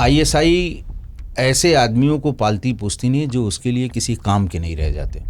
ISI ऐसे आदमियों को पालती पोसती नहीं जो उसके लिए किसी काम के नहीं रह जाते।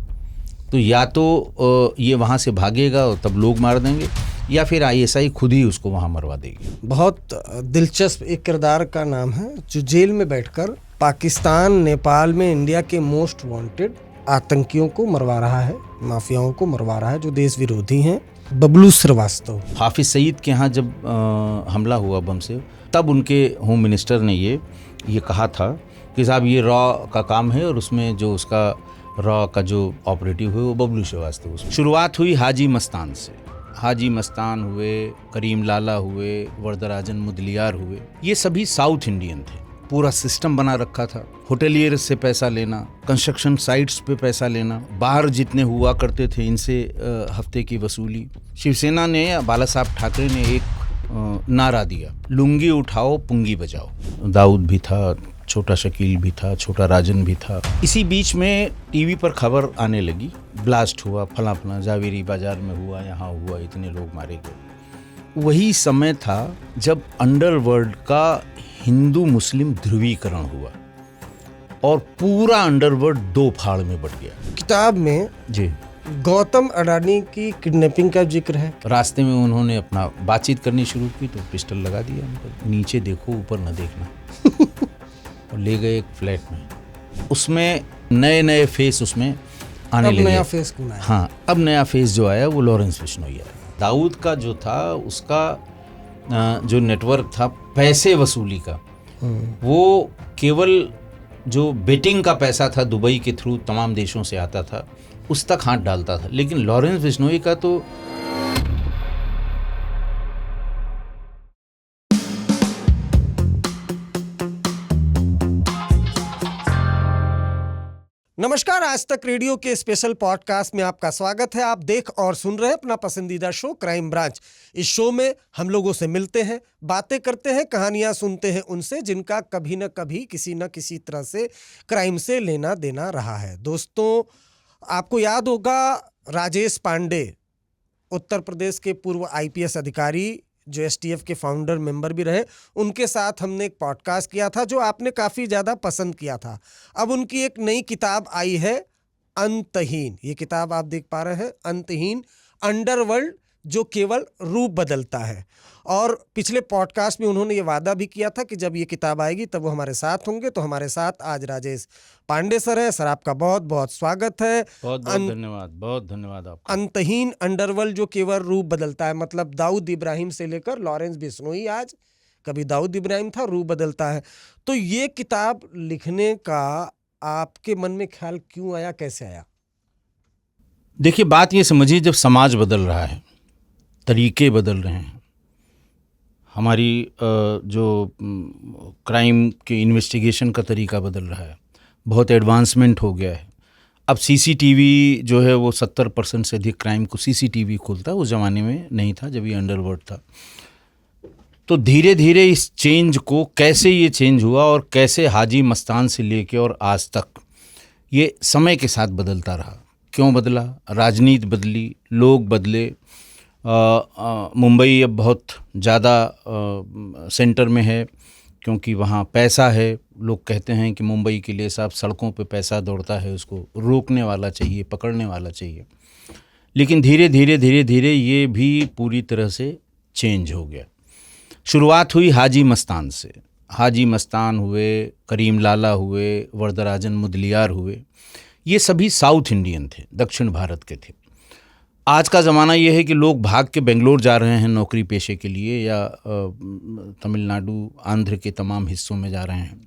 तो या तो ये वहाँ से भागेगा और तब लोग मार देंगे, या फिर आईएसआई खुद ही उसको वहाँ मरवा देगी। बहुत दिलचस्प एक किरदार का नाम है जो जेल में बैठकर पाकिस्तान, नेपाल में इंडिया के मोस्ट वांटेड आतंकियों को मरवा रहा है, माफियाओं को मरवा रहा है जो देश विरोधी हैं। बबलू श्रीवास्तव। हाफिज सईद के यहाँ जब हमला हुआ बम से, तब उनके होम मिनिस्टर ने ये कहा था कि साहब ये रॉ का काम है और उसमें जो उसका रॉ का जो ऑपरेटिव हुए वो बबलू श्रीवास्तव। शुरुआत हुई हाजी मस्तान से। हाजी मस्तान हुए, करीम लाला हुए, वरदराजन मुदलियार हुए, ये सभी साउथ इंडियन थे। पूरा सिस्टम बना रखा था, होटेलियर्स से पैसा लेना, कंस्ट्रक्शन साइट्स पे पैसा लेना, बाहर जितने हुआ करते थे इनसे हफ्ते की वसूली। शिवसेना ने, बाला साहब ठाकरे ने एक नारा दिया, लुंगी उठाओ पुंगी बजाओ। दाऊद भी था, छोटा शकील भी था, छोटा राजन भी था। इसी बीच में टीवी पर खबर आने लगी, ब्लास्ट हुआ, फला फला जावेरी बाजार में हुआ, यहाँ हुआ, इतने लोग मारे गए। वही समय था जब अंडरवर्ल्ड का हिंदू मुस्लिम ध्रुवीकरण हुआ और पूरा अंडरवर्ल्ड दो फाड़ में बट गया। किताब में जी गौतम अडानी की किडनैपिंग का जिक्र है। रास्ते में उन्होंने अपना बातचीत करनी शुरू की तो पिस्टल लगा दिया उनको, नीचे देखो ऊपर न देखना और ले गए एक फ्लैट में। उसमें नए नए फेस उसमें आने लगे। नया फेस कौन आया? हाँ, अब नया फेस जो आया वो लॉरेंस बिश्नोई आया। दाऊद का जो था, उसका जो नेटवर्क था पैसे वसूली का, वो केवल जो बेटिंग का पैसा था दुबई के थ्रू तमाम देशों से आता था उस तक हाथ डालता था। लेकिन लॉरेंस बिश्नोई का तो नमस्कार, आज तक रेडियो के स्पेशल पॉडकास्ट में आपका स्वागत है। आप देख और सुन रहे हैं अपना पसंदीदा शो क्राइम ब्रांच। इस शो में हम लोगों से मिलते हैं, बातें करते हैं, कहानियां सुनते हैं उनसे जिनका कभी न कभी किसी न किसी तरह से क्राइम से लेना देना रहा है। दोस्तों, आपको याद होगा राजेश पांडे, उत्तर प्रदेश के पूर्व आईपीएस अधिकारी जो एसटीएफ के फाउंडर मेंबर भी रहे, उनके साथ हमने एक पॉडकास्ट किया था जो आपने काफ़ी ज़्यादा पसंद किया था। अब उनकी एक नई किताब आई है, अंतहीन। ये किताब आप देख पा रहे हैं, अंतहीन, अंडरवर्ल्ड जो केवल रूप बदलता है। और पिछले पॉडकास्ट में उन्होंने ये वादा भी किया था कि जब ये किताब आएगी तब वो हमारे साथ होंगे। तो हमारे साथ आज राजेश पांडे सर है। सर, आपका बहुत बहुत स्वागत है। बहुत धन्यवाद, बहुत धन्यवाद आपका। अंतहीन, अंडरवर्ल्ड जो केवल रूप बदलता है, मतलब दाऊद इब्राहिम से लेकर लॉरेंस बिश्नोई, आज कभी दाऊद इब्राहिम था, रूप बदलता है। तो ये किताब लिखने का आपके मन में ख्याल क्यों आया, कैसे आया? देखिए, बात ये समझिए, जब समाज बदल रहा है, तरीके बदल रहे हैं, हमारी जो क्राइम के इन्वेस्टिगेशन का तरीका बदल रहा है, बहुत एडवांसमेंट हो गया है। अब सीसीटीवी जो है वो 70% से अधिक क्राइम को सीसीटीवी खोलता है, उस ज़माने में नहीं था जब ये अंडरवर्ल्ड था। तो धीरे धीरे इस चेंज को, कैसे ये चेंज हुआ और कैसे हाजी मस्तान से लेके और आज तक ये समय के साथ बदलता रहा। क्यों बदला? राजनीति बदली, लोग बदले। मुंबई अब बहुत ज़्यादा सेंटर में है क्योंकि वहाँ पैसा है। लोग कहते हैं कि मुंबई के लिए साहब सड़कों पे पैसा दौड़ता है, उसको रोकने वाला चाहिए, पकड़ने वाला चाहिए। लेकिन धीरे धीरे धीरे धीरे ये भी पूरी तरह से चेंज हो गया। शुरुआत हुई हाजी मस्तान से। हाजी मस्तान हुए, करीम लाला हुए, वरदराजन मुदलियार हुए, ये सभी साउथ इंडियन थे, दक्षिण भारत के थे। आज का ज़माना ये है कि लोग भाग के बेंगलोर जा रहे हैं नौकरी पेशे के लिए, या तमिलनाडु, आंध्र के तमाम हिस्सों में जा रहे हैं।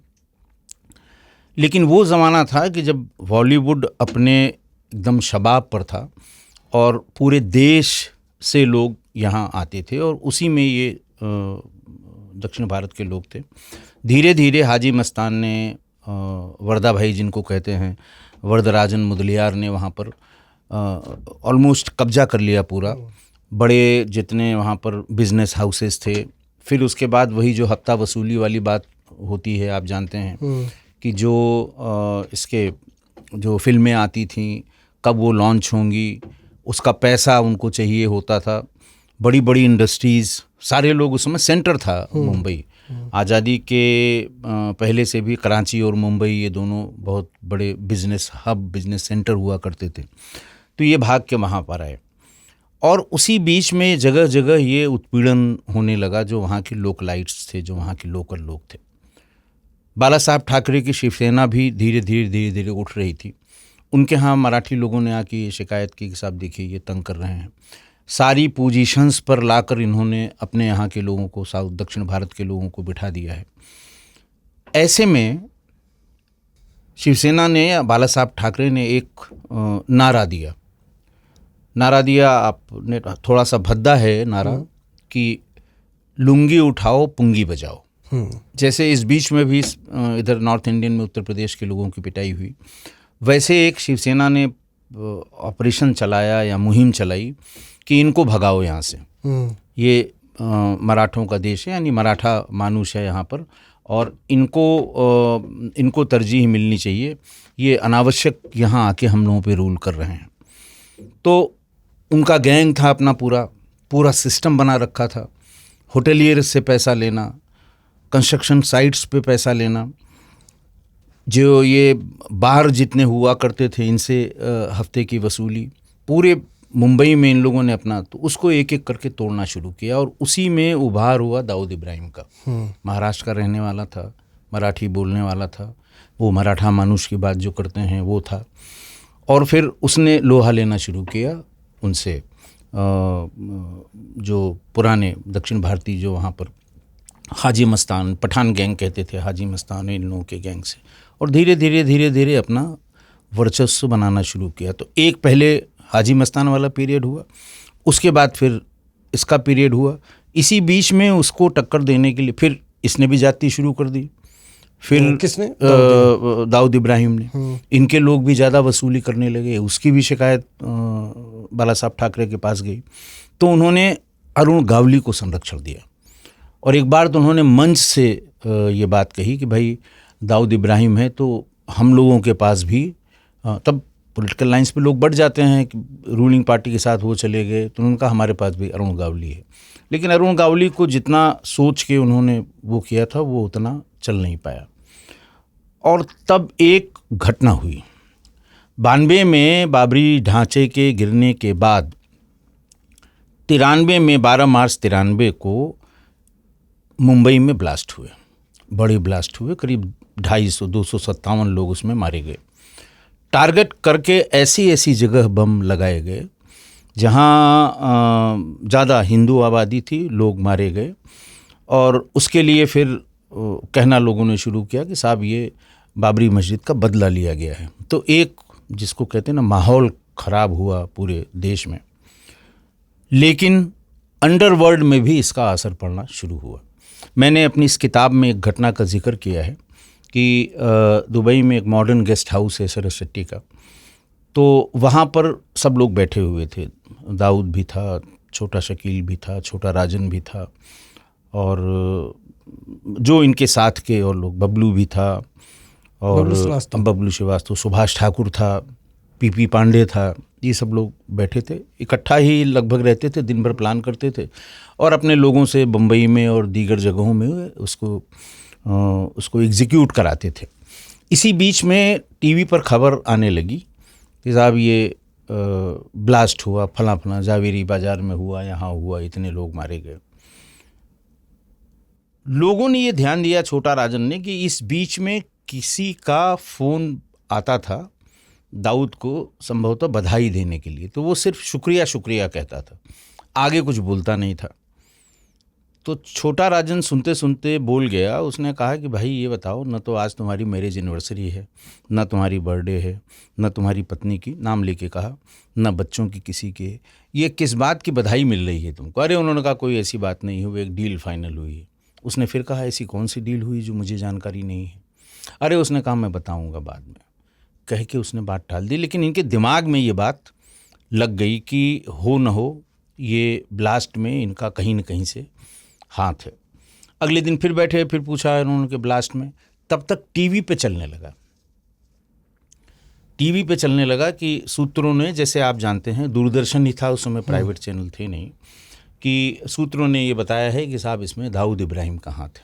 लेकिन वो ज़माना था कि जब बॉलीवुड अपने एकदम शबाब पर था और पूरे देश से लोग यहाँ आते थे, और उसी में ये दक्षिण भारत के लोग थे। धीरे धीरे हाजी मस्तान ने, वर्दा भाई जिनको कहते हैं, वरदराजन मुदलियार ने वहाँ पर ऑलमोस्ट कब्जा कर लिया पूरा। बड़े जितने वहाँ पर बिजनेस हाउसेस थे, फिर उसके बाद वही जो हफ्ता वसूली वाली बात होती है, आप जानते हैं कि जो इसके जो फिल्में आती थीं, कब वो लॉन्च होंगी, उसका पैसा उनको चाहिए होता था। बड़ी बड़ी इंडस्ट्रीज़, सारे लोग, उस समय सेंटर था मुंबई, आज़ादी के पहले से भी कराची और मुंबई ये दोनों बहुत बड़े बिजनेस हब, बिजनेस सेंटर हुआ करते थे। तो ये भाग के वहाँ पर आए और उसी बीच में जगह जगह ये उत्पीड़न होने लगा जो वहाँ के लोकलाइट्स थे, जो वहाँ के लोकल लोग थे। बाला साहब ठाकरे की शिवसेना भी धीरे धीरे उठ रही थी। उनके यहाँ मराठी लोगों ने आके ये शिकायत की कि साहब देखिए ये तंग कर रहे हैं। सारी पोजीशंस पर लाकर इन्होंने अपने यहाँ के लोगों को, साउथ दक्षिण भारत के लोगों को बिठा दिया है। ऐसे में शिवसेना ने, बाला साहब ठाकरे ने एक नारा दिया। आपने थोड़ा सा भद्दा है नारा कि लुंगी उठाओ पुंगी बजाओ। जैसे इस बीच में भी इधर नॉर्थ इंडियन में उत्तर प्रदेश के लोगों की पिटाई हुई, वैसे एक शिवसेना ने ऑपरेशन चलाया या मुहिम चलाई कि इनको भगाओ यहाँ से। ये मराठों का देश है, यानी मराठा मानुष है यहाँ पर, और इनको तरजीह मिलनी चाहिए। ये अनावश्यक यहाँ आके हम लोगों पे रूल कर रहे हैं। तो उनका गैंग था, अपना पूरा सिस्टम बना रखा था। होटलियर से पैसा लेना, कंस्ट्रक्शन साइट्स पे पैसा लेना, जो ये बाहर जितने हुआ करते थे इनसे हफ्ते की वसूली, पूरे मुंबई में इन लोगों ने अपना, तो उसको एक एक करके तोड़ना शुरू किया। और उसी में उभार हुआ दाऊद इब्राहिम का। महाराष्ट्र का रहने वाला था, मराठी बोलने वाला था, वो मराठा मानुष की बात जो करते हैं वो था। और फिर उसने लोहा लेना शुरू किया उनसे, जो पुराने दक्षिण भारतीय जो वहाँ पर हाजी मस्तान, पठान गैंग कहते थे, हाजी मस्तान इन लोगों के गैंग से, और धीरे धीरे अपना वर्चस्व बनाना शुरू किया। तो एक पहले हाजी मस्तान वाला पीरियड हुआ, उसके बाद फिर इसका पीरियड हुआ। इसी बीच में उसको टक्कर देने के लिए फिर इसने भी जाति शुरू कर दी। फिर किसने? दाऊद इब्राहिम ने। इनके लोग भी ज़्यादा वसूली करने लगे, उसकी भी शिकायत बाला साहब ठाकरे के पास गई। तो उन्होंने अरुण गावली को संरक्षण दिया, और एक बार तो उन्होंने मंच से ये बात कही कि भाई दाऊद इब्राहिम है तो हम लोगों के पास भी, तब पॉलिटिकल लाइंस पे लोग बढ़ जाते हैं कि रूलिंग पार्टी के साथ वो चले गए, तो उन्होंने कहा हमारे पास भी अरुण गावली है। लेकिन अरुण गावली को जितना सोच के उन्होंने वो किया था वो उतना चल नहीं पाया। और तब एक घटना हुई 92 में, बाबरी ढांचे के गिरने के बाद 93 में, 12 मार्च 93 को मुंबई में ब्लास्ट हुए, बड़े ब्लास्ट हुए। करीब 257 लोग उसमें मारे गए। टारगेट करके ऐसी जगह बम लगाए गए जहाँ ज़्यादा हिंदू आबादी थी, लोग मारे गए। और उसके लिए फिर कहना लोगों ने शुरू किया कि साहब ये बाबरी मस्जिद का बदला लिया गया है। तो एक जिसको कहते हैं ना, माहौल ख़राब हुआ पूरे देश में। लेकिन अंडरवर्ल्ड में भी इसका असर पड़ना शुरू हुआ। मैंने अपनी इस किताब में एक घटना का जिक्र किया है कि दुबई में एक मॉडर्न गेस्ट हाउस है सरस्वती का, तो वहाँ पर सब लोग बैठे हुए थे। दाऊद भी था, छोटा शकील भी था, छोटा राजन भी था, और जो इनके साथ के और लोग, बबलू भी था, और बबलू श्रीवास्तव, सुभाष ठाकुर था, पीपी पांडे था, ये सब लोग बैठे थे। इकट्ठा ही लगभग रहते थे, दिन भर प्लान करते थे, और अपने लोगों से बम्बई में और दीगर जगहों में उसको एग्जीक्यूट कराते थे। इसी बीच में टीवी पर खबर आने लगी कि साहब ये ब्लास्ट हुआ, फला जावेरी बाज़ार में हुआ, यहाँ हुआ, इतने लोग मारे गए। लोगों ने ये ध्यान दिया, छोटा राजन ने, कि इस बीच में किसी का फ़ोन आता था दाऊद को संभवतः बधाई देने के लिए, तो वो सिर्फ शुक्रिया कहता था, आगे कुछ बोलता नहीं था। तो छोटा राजन सुनते सुनते बोल गया। उसने कहा कि भाई ये बताओ, न तो आज तुम्हारी मैरिज एनिवर्सरी है, न तुम्हारी बर्थडे है, न तुम्हारी पत्नी की, नाम लेके कहा, न बच्चों की किसी के, ये किस बात की बधाई मिल रही है तुमको? अरे उन्होंने कहा कोई ऐसी बात नहीं हुई, एक डील फाइनल हुई है। उसने फिर कहा ऐसी कौन सी डील हुई जो मुझे जानकारी नहीं है? अरे उसने कहा मैं बताऊँगा बाद में, कह के उसने बात टाल दी। लेकिन इनके दिमाग में ये बात लग गई कि हो न हो ये ब्लास्ट में इनका कहीं न कहीं से हाथ है। अगले दिन फिर बैठे, फिर पूछा इन्होंने के ब्लास्ट में। तब तक टीवी पे चलने लगा कि सूत्रों ने, जैसे आप जानते हैं दूरदर्शन ही था उस समय, प्राइवेट चैनल थे नहीं, कि सूत्रों ने ये बताया है कि साहब इसमें दाऊद इब्राहिम का हाथ है।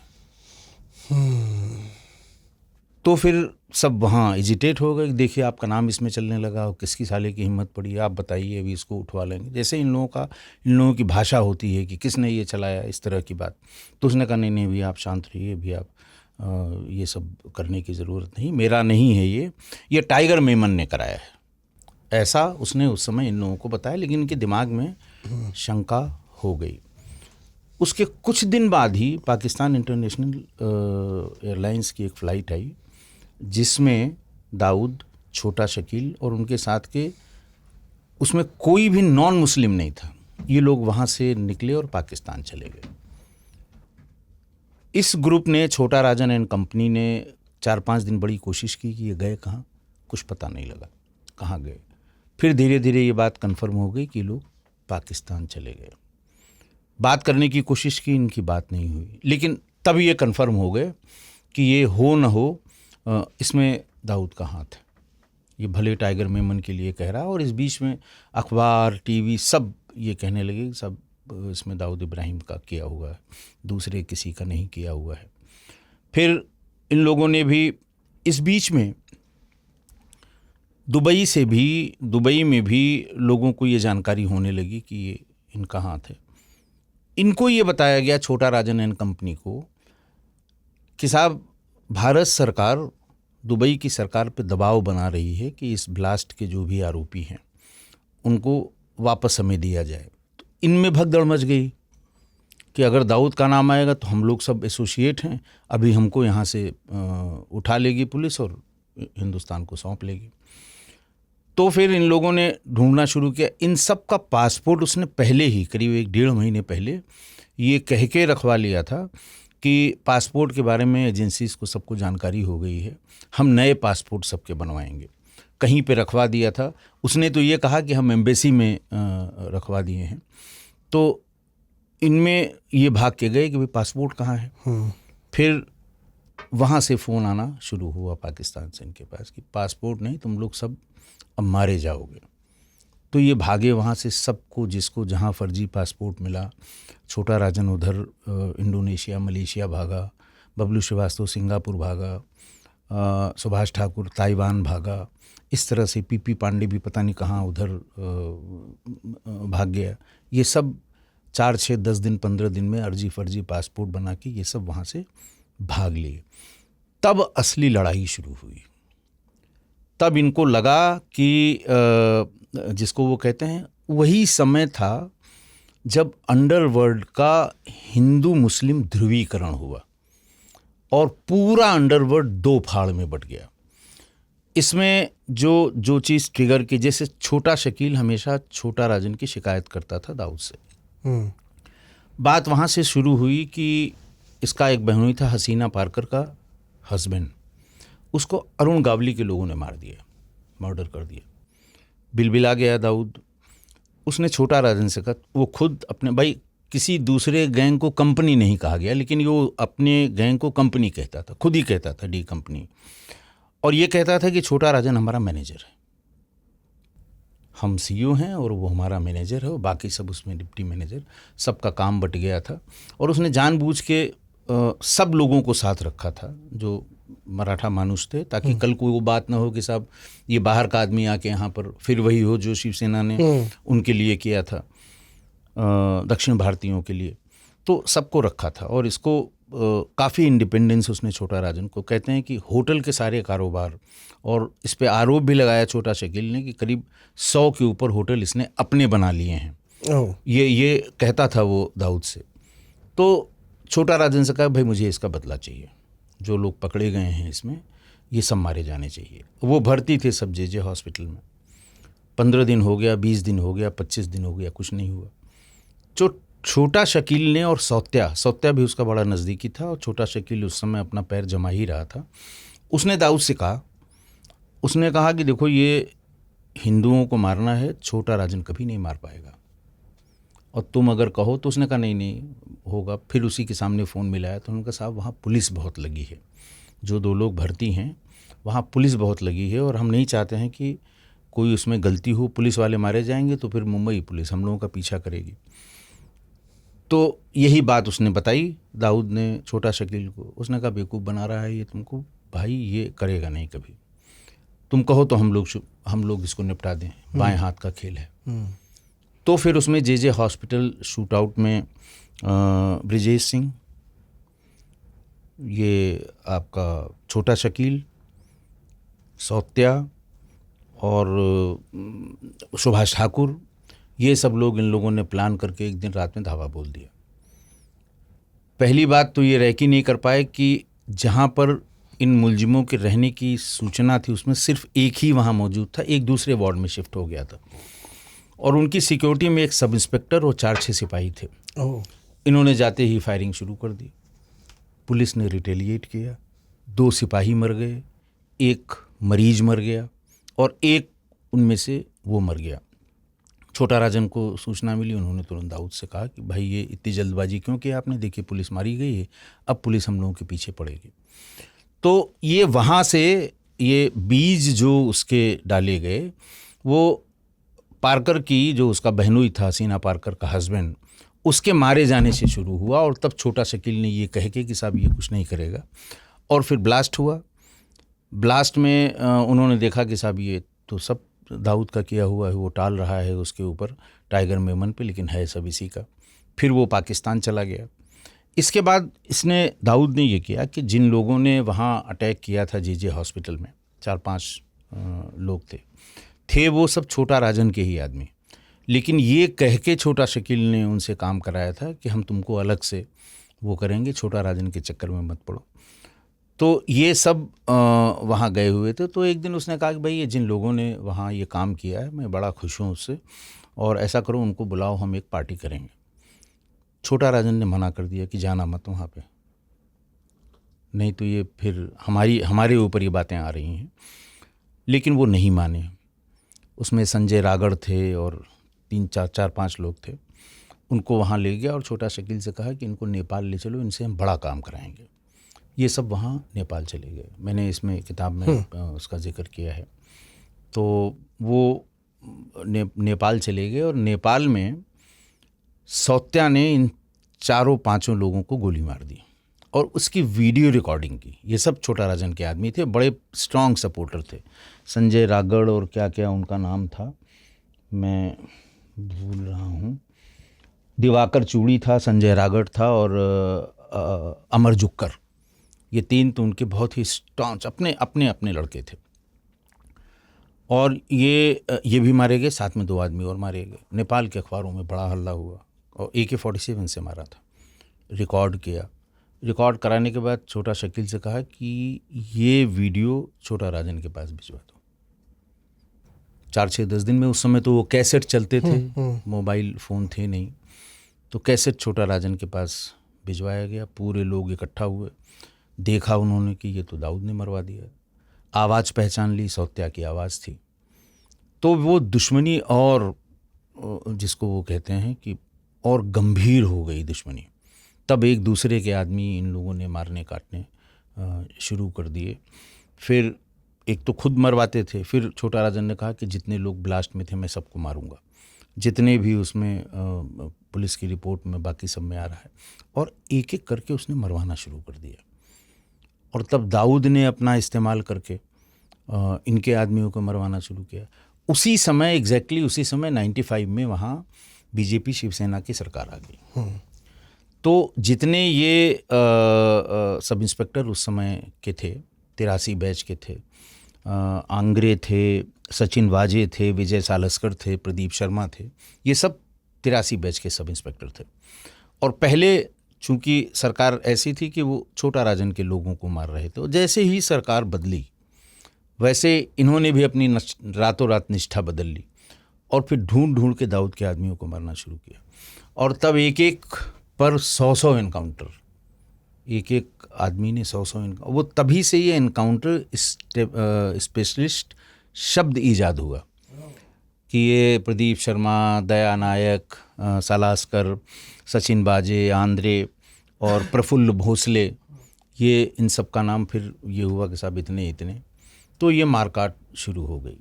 तो फिर सब वहाँ एजिटेट हो गए, देखिए आपका नाम इसमें चलने लगा और किसकी साले की हिम्मत पड़ी, आप बताइए अभी इसको उठवा लेंगे। जैसे इन लोगों की भाषा होती है कि किसने ये चलाया, इस तरह की बात। तो उसने कहा नहीं भी आप शांत रहिए, भी आप ये सब करने की ज़रूरत नहीं, मेरा नहीं है ये टाइगर मेमन ने कराया है, ऐसा उसने उस समय इन लोगों को बताया। लेकिन इनके दिमाग में शंका हो गई। उसके कुछ दिन बाद ही पाकिस्तान इंटरनेशनल एयरलाइंस की एक फ़्लाइट आई जिसमें दाऊद, छोटा शकील और उनके साथ के, उसमें कोई भी नॉन मुस्लिम नहीं था। ये लोग वहाँ से निकले और पाकिस्तान चले गए। इस ग्रुप ने, छोटा राजन एंड कंपनी ने 4-5 दिन बड़ी कोशिश की कि ये गए कहाँ, कुछ पता नहीं लगा कहाँ गए। फिर धीरे धीरे ये बात कंफर्म हो गई कि लोग पाकिस्तान चले गए। बात करने की कोशिश की, इनकी बात नहीं हुई। लेकिन तब ये कंफर्म हो गए कि ये हो न हो इसमें दाऊद का हाथ है। ये भले टाइगर मेमन के लिए कह रहा है, और इस बीच में अखबार, टीवी सब ये कहने लगे कि सब इसमें दाऊद इब्राहिम का किया हुआ है, दूसरे किसी का नहीं किया हुआ है। फिर इन लोगों ने भी इस बीच में दुबई में भी लोगों को ये जानकारी होने लगी कि ये इनका हाथ है। इनको ये बताया गया, छोटा राजन एंड कंपनी को, कि साहब भारत सरकार दुबई की सरकार पे दबाव बना रही है कि इस ब्लास्ट के जो भी आरोपी हैं उनको वापस हमें दिया जाए। तो इनमें भगदड़ मच गई कि अगर दाऊद का नाम आएगा तो हम लोग सब एसोसिएट हैं, अभी हमको यहाँ से उठा लेगी पुलिस और हिंदुस्तान को सौंप लेगी। तो फिर इन लोगों ने ढूंढना शुरू किया। इन सब का पासपोर्ट उसने पहले ही, करीब 1-1.5 महीने पहले ये कह के रखवा लिया था कि पासपोर्ट के बारे में एजेंसीज़ को सबको जानकारी हो गई है, हम नए पासपोर्ट सबके बनवाएंगे। कहीं पे रखवा दिया था उसने, तो ये कहा कि हम एम्बेसी में रखवा दिए हैं। तो इनमें ये भाग के गए कि भाई पासपोर्ट कहाँ है। फिर वहाँ से फ़ोन आना शुरू हुआ पाकिस्तान से इनके पास कि पासपोर्ट नहीं, तुम लोग सब अब मारे जाओगे। तो ये भागे वहाँ से, सबको जिसको जहाँ फर्जी पासपोर्ट मिला। छोटा राजन उधर इंडोनेशिया, मलेशिया भागा, बबलू श्रीवास्तव सिंगापुर भागा, सुभाष ठाकुर ताइवान भागा। इस तरह से पीपी पांडे भी पता नहीं कहाँ उधर भाग गया। ये सब 4-6-10 दिन 15 दिन में अर्जी फर्जी पासपोर्ट बना के ये सब वहाँ से भाग लिए। तब असली लड़ाई शुरू हुई। तब इनको लगा कि जिसको वो कहते हैं, वही समय था जब अंडरवर्ल्ड का हिंदू मुस्लिम ध्रुवीकरण हुआ और पूरा अंडरवर्ल्ड 2 फाड़ में बट गया। इसमें जो चीज़ ट्रिगर की, जैसे छोटा शकील हमेशा छोटा राजन की शिकायत करता था दाऊद से। बात वहाँ से शुरू हुई कि इसका एक बहनोई था हसीना पार्कर का हस्बैंड, उसको अरुण गावली के लोगों ने मार दिया, मर्डर कर दिया। बिलबिला गया दाऊद। उसने छोटा राजन से कहा, वो खुद अपने, भाई किसी दूसरे गैंग को कंपनी नहीं कहा गया, लेकिन वो अपने गैंग को कंपनी कहता था, खुद ही कहता था डी कंपनी। और ये कहता था कि छोटा राजन हमारा मैनेजर है, हम सीईओ हैं और वो हमारा मैनेजर है, और बाकी सब उसमें डिप्टी मैनेजर, सबका काम बट गया था। और उसने जानबूझ के सब लोगों को साथ रखा था जो मराठा मानुष थे, ताकि कल को वो बात ना हो कि साहब ये बाहर का आदमी आके यहाँ पर फिर वही हो जो शिवसेना ने उनके लिए किया था, दक्षिण भारतीयों के लिए। तो सबको रखा था और इसको काफ़ी इंडिपेंडेंस उसने छोटा राजन को। कहते हैं कि होटल के सारे कारोबार, और इस पे आरोप भी लगाया छोटा शकील ने कि करीब 100 के ऊपर होटल इसने अपने बना लिए हैं। ये कहता था वो दाऊद से। तो छोटा राजन से कहा, भाई मुझे इसका बदला चाहिए, जो लोग पकड़े गए हैं इसमें ये सब मारे जाने चाहिए। वो भर्ती थे सब जे हॉस्पिटल में। 15 दिन हो गया, 20 दिन हो गया, 25 दिन हो गया, कुछ नहीं हुआ। जो छोटा शकील ने, और सौत्या भी उसका बड़ा नज़दीकी था, और छोटा शकील उस समय अपना पैर जमा ही रहा था, उसने दाऊद से कहा, उसने कहा कि देखो ये हिंदुओं को मारना है, छोटा राजन कभी नहीं मार पाएगा, और तुम अगर कहो तो। उसने कहा नहीं होगा। फिर उसी के सामने फ़ोन मिलाया तो उन्होंने कहा, साहब वहाँ पुलिस बहुत लगी है, जो 2 लोग भर्ती हैं वहाँ पुलिस बहुत लगी है, और हम नहीं चाहते हैं कि कोई उसमें गलती हो, पुलिस वाले मारे जाएंगे तो फिर मुंबई पुलिस हम लोगों का पीछा करेगी। तो यही बात उसने बताई दाऊद ने छोटा शकील को। उसने कहा बेवकूफ़ बना रहा है ये तुमको, भाई ये करेगा नहीं कभी, तुम कहो तो हम लोग इसको निपटा दें, बाएं हाथ का खेल है। तो फिर उसमें जे हॉस्पिटल शूट आउट में ब्रिजेश सिंह, ये आपका छोटा शकील, सौत्या और सुभाष ठाकुर, ये सब लोग, इन लोगों ने प्लान करके एक दिन रात में धावा बोल दिया। पहली बात तो ये रैकी नहीं कर पाए कि जहाँ पर इन मुलजिमों के रहने की सूचना थी उसमें सिर्फ एक ही वहाँ मौजूद था, एक दूसरे वार्ड में शिफ्ट हो गया था, और उनकी सिक्योरिटी में एक सब इंस्पेक्टर और 4-6 सिपाही थे। इन्होंने जाते ही फायरिंग शुरू कर दी। पुलिस ने रिटेलिएट किया, 2 सिपाही मर गए, 1 मरीज मर गया और एक उनमें से वो मर गया। छोटा राजन को सूचना मिली, उन्होंने तुरंत दाऊद से कहा कि भाई ये इतनी जल्दबाजी क्यों की आपने, देखिए पुलिस मारी गई है, अब पुलिस हम लोगों के पीछे पड़ेगी। तो ये वहाँ से ये बीज जो उसके डाले गए, वो पार्कर की, जो उसका बहनोई था हसीना पार्कर का हस्बैंड, उसके मारे जाने से शुरू हुआ। और तब छोटा शकील ने ये कह के कि साहब ये कुछ नहीं करेगा, और फिर ब्लास्ट हुआ। ब्लास्ट में उन्होंने देखा कि साहब ये तो सब दाऊद का किया हुआ है, वो टाल रहा है उसके ऊपर टाइगर मेमन पे, लेकिन है सब इसी का। फिर वो पाकिस्तान चला गया। इसके बाद दाऊद ने ये किया कि जिन लोगों ने वहाँ अटैक किया था जे हॉस्पिटल में, 4-5 लोग थे वो सब छोटा राजन के ही आदमी, लेकिन ये कह के छोटा शकील ने उनसे काम कराया था कि हम तुमको अलग से वो करेंगे, छोटा राजन के चक्कर में मत पड़ो। तो ये सब वहाँ गए हुए थे। तो एक दिन उसने कहा कि भाई ये जिन लोगों ने वहाँ ये काम किया है, मैं बड़ा खुश हूँ उससे, और ऐसा करो उनको बुलाओ, हम एक पार्टी करेंगे। छोटा राजन ने मना कर दिया कि जाना मत वहाँ पे, नहीं तो ये फिर हमारे ऊपर ये बातें आ रही हैं। लेकिन वो नहीं माने। उसमें संजय रागड़ थे और 3-4-5 लोग थे। उनको वहाँ ले गया और छोटा शकील से कहा कि इनको नेपाल ले चलो, इनसे हम बड़ा काम कराएंगे। ये सब वहाँ नेपाल चले गए। मैंने इसमें किताब में उसका जिक्र किया है। तो वो नेपाल चले गए और नेपाल में सौत्या ने इन 4-5 लोगों को गोली मार दी और उसकी वीडियो रिकॉर्डिंग की। ये सब छोटा राजन के आदमी थे, बड़े स्ट्रॉन्ग सपोर्टर थे। संजय रागड़ और क्या क्या उनका नाम था, मैं भूल रहा हूँ। दिवाकर चूड़ी था, संजय रागड़ था और अमर जुक्कर, ये 3 तो उनके बहुत ही स्टॉन्च अपने लड़के थे। और ये भी मारे गए, साथ में 2 आदमी और मारे गए। नेपाल के अखबारों में बड़ा हल्ला हुआ और AK-47 से मारा था। रिकॉर्ड किया। रिकॉर्ड कराने के बाद छोटा शकील से कहा कि ये वीडियो छोटा राजन के पास भिजवा दो। 4-6-10 दिन में, उस समय तो वो कैसेट चलते थे, मोबाइल फ़ोन थे नहीं, तो कैसेट छोटा राजन के पास भिजवाया गया। पूरे लोग इकट्ठा हुए, देखा उन्होंने कि ये तो दाऊद ने मरवा दिया। आवाज़ पहचान ली, सौत्या की आवाज़ थी। तो वो दुश्मनी और जिसको वो कहते हैं कि और गंभीर हो गई दुश्मनी। तब एक दूसरे के आदमी इन लोगों ने मारने काटने शुरू कर दिए। फिर एक तो खुद मरवाते थे, फिर छोटा राजन ने कहा कि जितने लोग ब्लास्ट में थे मैं सबको मारूंगा, जितने भी उसमें पुलिस की रिपोर्ट में बाकी सब में आ रहा है, और एक एक करके उसने मरवाना शुरू कर दिया। और तब दाऊद ने अपना इस्तेमाल करके इनके आदमियों को मरवाना शुरू किया। उसी समय, एग्जैक्टली उसी समय 95 में वहाँ बीजेपी शिवसेना की सरकार आ गई। तो जितने ये सब इंस्पेक्टर उस समय के थे, 83 बैच के थे, आंग्रे थे, सचिन वाजे थे, विजय सालस्कर थे, प्रदीप शर्मा थे, ये सब 83 बैच के सब इंस्पेक्टर थे। और पहले चूंकि सरकार ऐसी थी कि वो छोटा राजन के लोगों को मार रहे थे, जैसे ही सरकार बदली वैसे इन्होंने भी अपनी रातों रात निष्ठा बदल ली और फिर ढूंढ ढूंढ के दाऊद के आदमियों को मारना शुरू किया। और तब एक एक पर 100 एनकाउंटर, एक एक आदमी ने 100 एनकाउंटर। वो तभी से ये एनकाउंटर स्पेशलिस्ट शब्द ईजाद हुआ कि ये प्रदीप शर्मा, दया नायक, सालास्कर, सचिन बाजे, आंद्रे और प्रफुल्ल भोसले, ये इन सब का नाम फिर ये हुआ कि साहब इतने। तो ये मारकाट शुरू हो गई।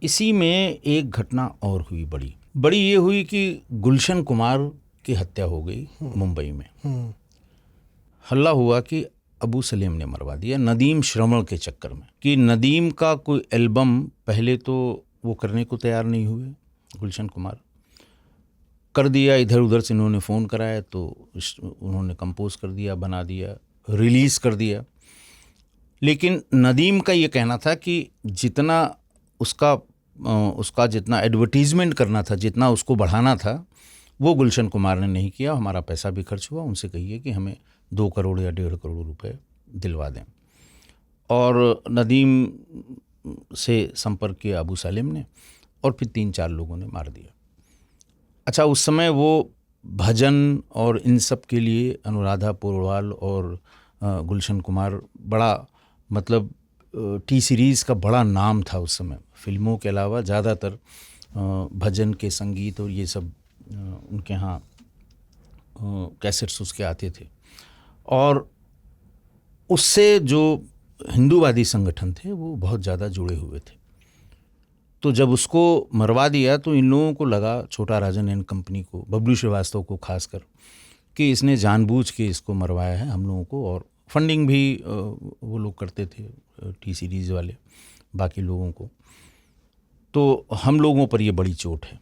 इसी में एक घटना और हुई बड़ी ये हुई कि गुलशन कुमार की हत्या हो गई मुंबई में। हल्ला हुआ कि अबू सलेम ने मरवा दिया नदीम श्रवण के चक्कर में, कि नदीम का कोई एल्बम पहले तो वो करने को तैयार नहीं हुए गुलशन कुमार, कर दिया इधर उधर से इन्होंने फ़ोन कराया तो उन्होंने कंपोज कर दिया, बना दिया, रिलीज़ कर दिया। लेकिन नदीम का ये कहना था कि जितना उसका जितना एडवर्टीज़मेंट करना था, जितना उसको बढ़ाना था, वो गुलशन कुमार ने नहीं किया। हमारा पैसा भी खर्च हुआ, उनसे कहिए कि हमें 2 करोड़ या 1.5 करोड़ रुपए दिलवा दें। और नदीम से संपर्क किया अबू सलेम ने और फिर 3-4 लोगों ने मार दिया। अच्छा, उस समय वो भजन और इन सब के लिए अनुराधा पोरवाल और गुलशन कुमार बड़ा मतलब टी सीरीज़ का बड़ा नाम था उस समय। फिल्मों के अलावा ज़्यादातर भजन के संगीत और ये सब उनके यहाँ कैसेट्स उसके आते थे। और उससे जो हिंदूवादी संगठन थे वो बहुत ज़्यादा जुड़े हुए थे। तो जब उसको मरवा दिया तो इन लोगों को लगा, छोटा राजन एंड कंपनी को, बबलू श्रीवास्तव को खासकर, कि इसने जानबूझ के इसको मरवाया है हम लोगों को। और फंडिंग भी वो लोग करते थे, टी सीरीज़ वाले, बाकी लोगों को। तो हम लोगों पर ये बड़ी चोट है।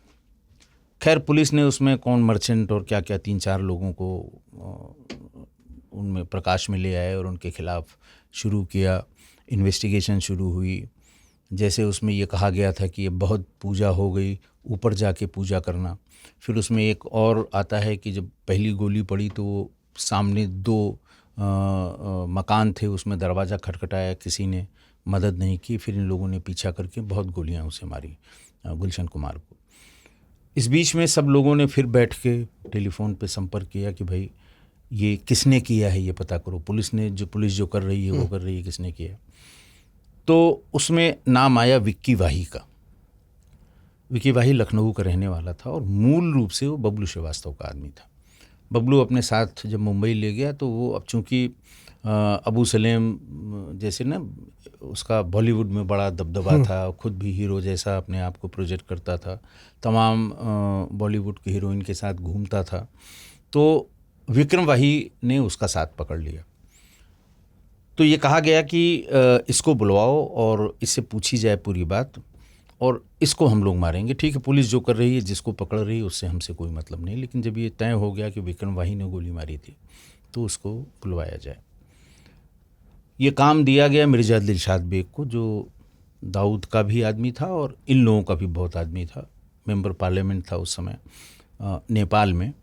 खैर, पुलिस ने उसमें कौन मर्चेंट और क्या क्या 3-4 लोगों को उनमें प्रकाश में ले आए और उनके खिलाफ शुरू किया, इन्वेस्टिगेशन शुरू हुई। जैसे उसमें ये कहा गया था कि ये बहुत पूजा हो गई, ऊपर जाके पूजा करना। फिर उसमें एक और आता है कि जब पहली गोली पड़ी तो वो सामने 2 मकान थे, उसमें दरवाज़ा खटखटाया, किसी ने मदद नहीं की। फिर इन लोगों ने पीछा करके बहुत गोलियां उसे मारी, गुलशन कुमार को। इस बीच में सब लोगों ने फिर बैठ के टेलीफोन पे संपर्क किया कि भाई ये किसने किया है, ये पता करो। पुलिस जो कर रही है वो कर रही है, किसने किया। तो उसमें नाम आया विक्की वाही का। विक्की वाही लखनऊ का रहने वाला था और मूल रूप से वो बबलू श्रीवास्तव का आदमी था। बबलू अपने साथ जब मुंबई ले गया तो वो अब चूँकि अबू सलेम जैसे ना उसका बॉलीवुड में बड़ा दबदबा था, खुद भी हीरो जैसा अपने आप को प्रोजेक्ट करता था, तमाम बॉलीवुड की हीरोइन के साथ घूमता था। तो विक्रम वाही ने उसका साथ पकड़ लिया। तो ये कहा गया कि इसको बुलवाओ और इससे पूछी जाए पूरी बात और इसको हम लोग मारेंगे। ठीक है, पुलिस जो कर रही है, जिसको पकड़ रही है, उससे हमसे कोई मतलब नहीं। लेकिन जब ये तय हो गया कि विक्रम वाही ने गोली मारी थी तो उसको बुलवाया जाए। ये काम दिया गया मिर्ज़ा दिलशाद बेग को, जो दाऊद का भी आदमी था और इन लोगों का भी बहुत आदमी था। मेंबर पार्लियामेंट था उस समय नेपाल में,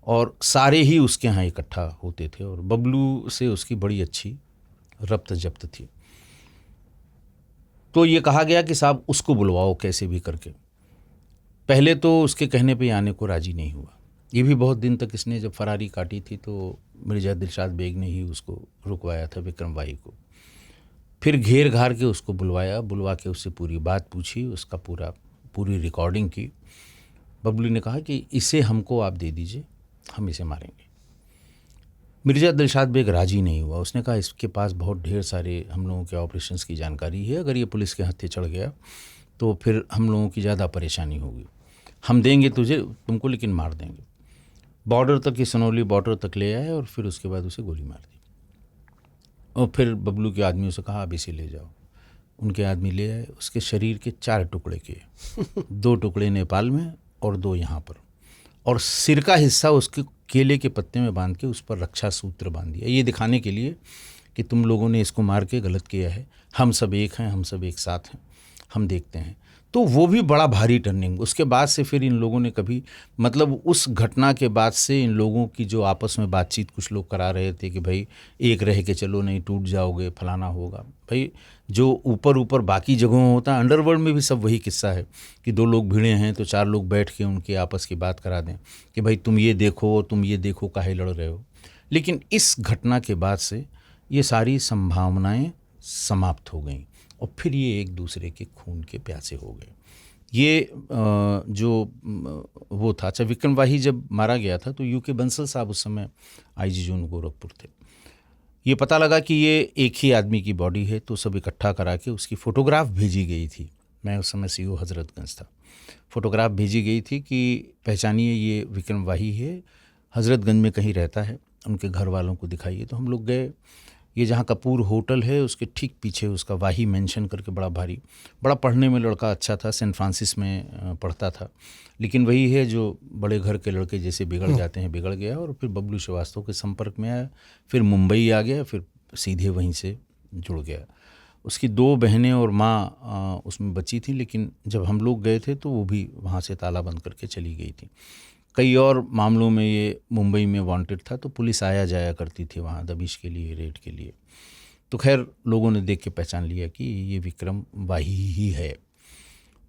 और सारे ही उसके यहाँ इकट्ठा होते थे। और बबलू से उसकी बड़ी अच्छी रब्त जब्त थी। तो ये कहा गया कि साहब उसको बुलवाओ कैसे भी करके। पहले तो उसके कहने पे आने को राजी नहीं हुआ। ये भी बहुत दिन तक इसने जब फरारी काटी थी तो मिर्ज़ा दिलशाद बेग ने ही उसको रुकवाया था, विक्रम वाही को। फिर घेर घार के उसको बुलवा के उससे पूरी बात पूछी, उसका पूरी रिकॉर्डिंग की। बबलू ने कहा कि इसे हमको आप दे दीजिए, हम इसे मारेंगे। मिर्ज़ा दिलशाद बेग राजी नहीं हुआ। उसने कहा इसके पास बहुत ढेर सारे हम लोगों के ऑपरेशंस की जानकारी है, अगर ये पुलिस के हत्थे चढ़ गया तो फिर हम लोगों की ज़्यादा परेशानी होगी। हम देंगे तुमको लेकिन मार देंगे। बॉर्डर तक, ये सनौली बॉर्डर तक ले आए और फिर उसके बाद उसे गोली मार दी। और फिर बबलू के आदमियों से कहा अब इसे ले जाओ। उनके आदमी ले आए, उसके शरीर के 4 टुकड़े किए 2 टुकड़े नेपाल में और 2 यहाँ पर, और सिर का हिस्सा उसके केले के पत्ते में बांध के उस पर रक्षा सूत्र बांध दिया, ये दिखाने के लिए कि तुम लोगों ने इसको मार के गलत किया है, हम सब एक हैं, हम सब एक साथ हैं, हम देखते हैं। तो वो भी बड़ा भारी टर्निंग। उसके बाद से फिर इन लोगों ने कभी, मतलब उस घटना के बाद से इन लोगों की जो आपस में बातचीत कुछ लोग करा रहे थे कि भाई एक रह के चलो, नहीं टूट जाओगे, फलाना होगा। भाई जो ऊपर बाकी जगहों होता है, अंडरवर्ल्ड में भी सब वही किस्सा है कि 2 लोग भिड़े हैं तो 4 लोग बैठ के उनकी आपस की बात करा दें कि भाई तुम ये देखो काहे लड़ रहे हो। लेकिन इस घटना के बाद से ये सारी संभावनाएं समाप्त हो गई और फिर ये एक दूसरे के खून के प्यासे हो गए। ये जो वो था। अच्छा, विक्रम वाही जब मारा गया था तो यूके बंसल साहब उस समय आईजी जोन गोरखपुर थे। ये पता लगा कि ये एक ही आदमी की बॉडी है तो सब इकट्ठा करा के उसकी फ़ोटोग्राफ भेजी गई थी। मैं उस समय सीओ हजरतगंज था। फ़ोटोग्राफ भेजी गई थी कि पहचानिए ये विक्रम वाही है, हज़रतगंज में कहीं रहता है, उनके घर वालों को दिखाइए। तो हम लोग गए, ये जहाँ कपूर होटल है उसके ठीक पीछे उसका वाही मेंशन करके बड़ा भारी, बड़ा पढ़ने में लड़का अच्छा था, सेंट फ्रांसिस में पढ़ता था, लेकिन वही है जो बड़े घर के लड़के जैसे बिगड़ जाते हैं, बिगड़ गया और फिर बबलू श्रीवास्तव के संपर्क में आया, फिर मुंबई आ गया, फिर सीधे वहीं से जुड़ गया। उसकी 2 बहनें और माँ उसमें बची थी, लेकिन जब हम लोग गए थे तो वो भी वहाँ से ताला बंद करके चली गई थी। कई और मामलों में ये मुंबई में वांटेड था, तो पुलिस आया जाया करती थी वहाँ दबिश के लिए, रेड के लिए। तो खैर लोगों ने देख के पहचान लिया कि ये विक्रम वाही ही है।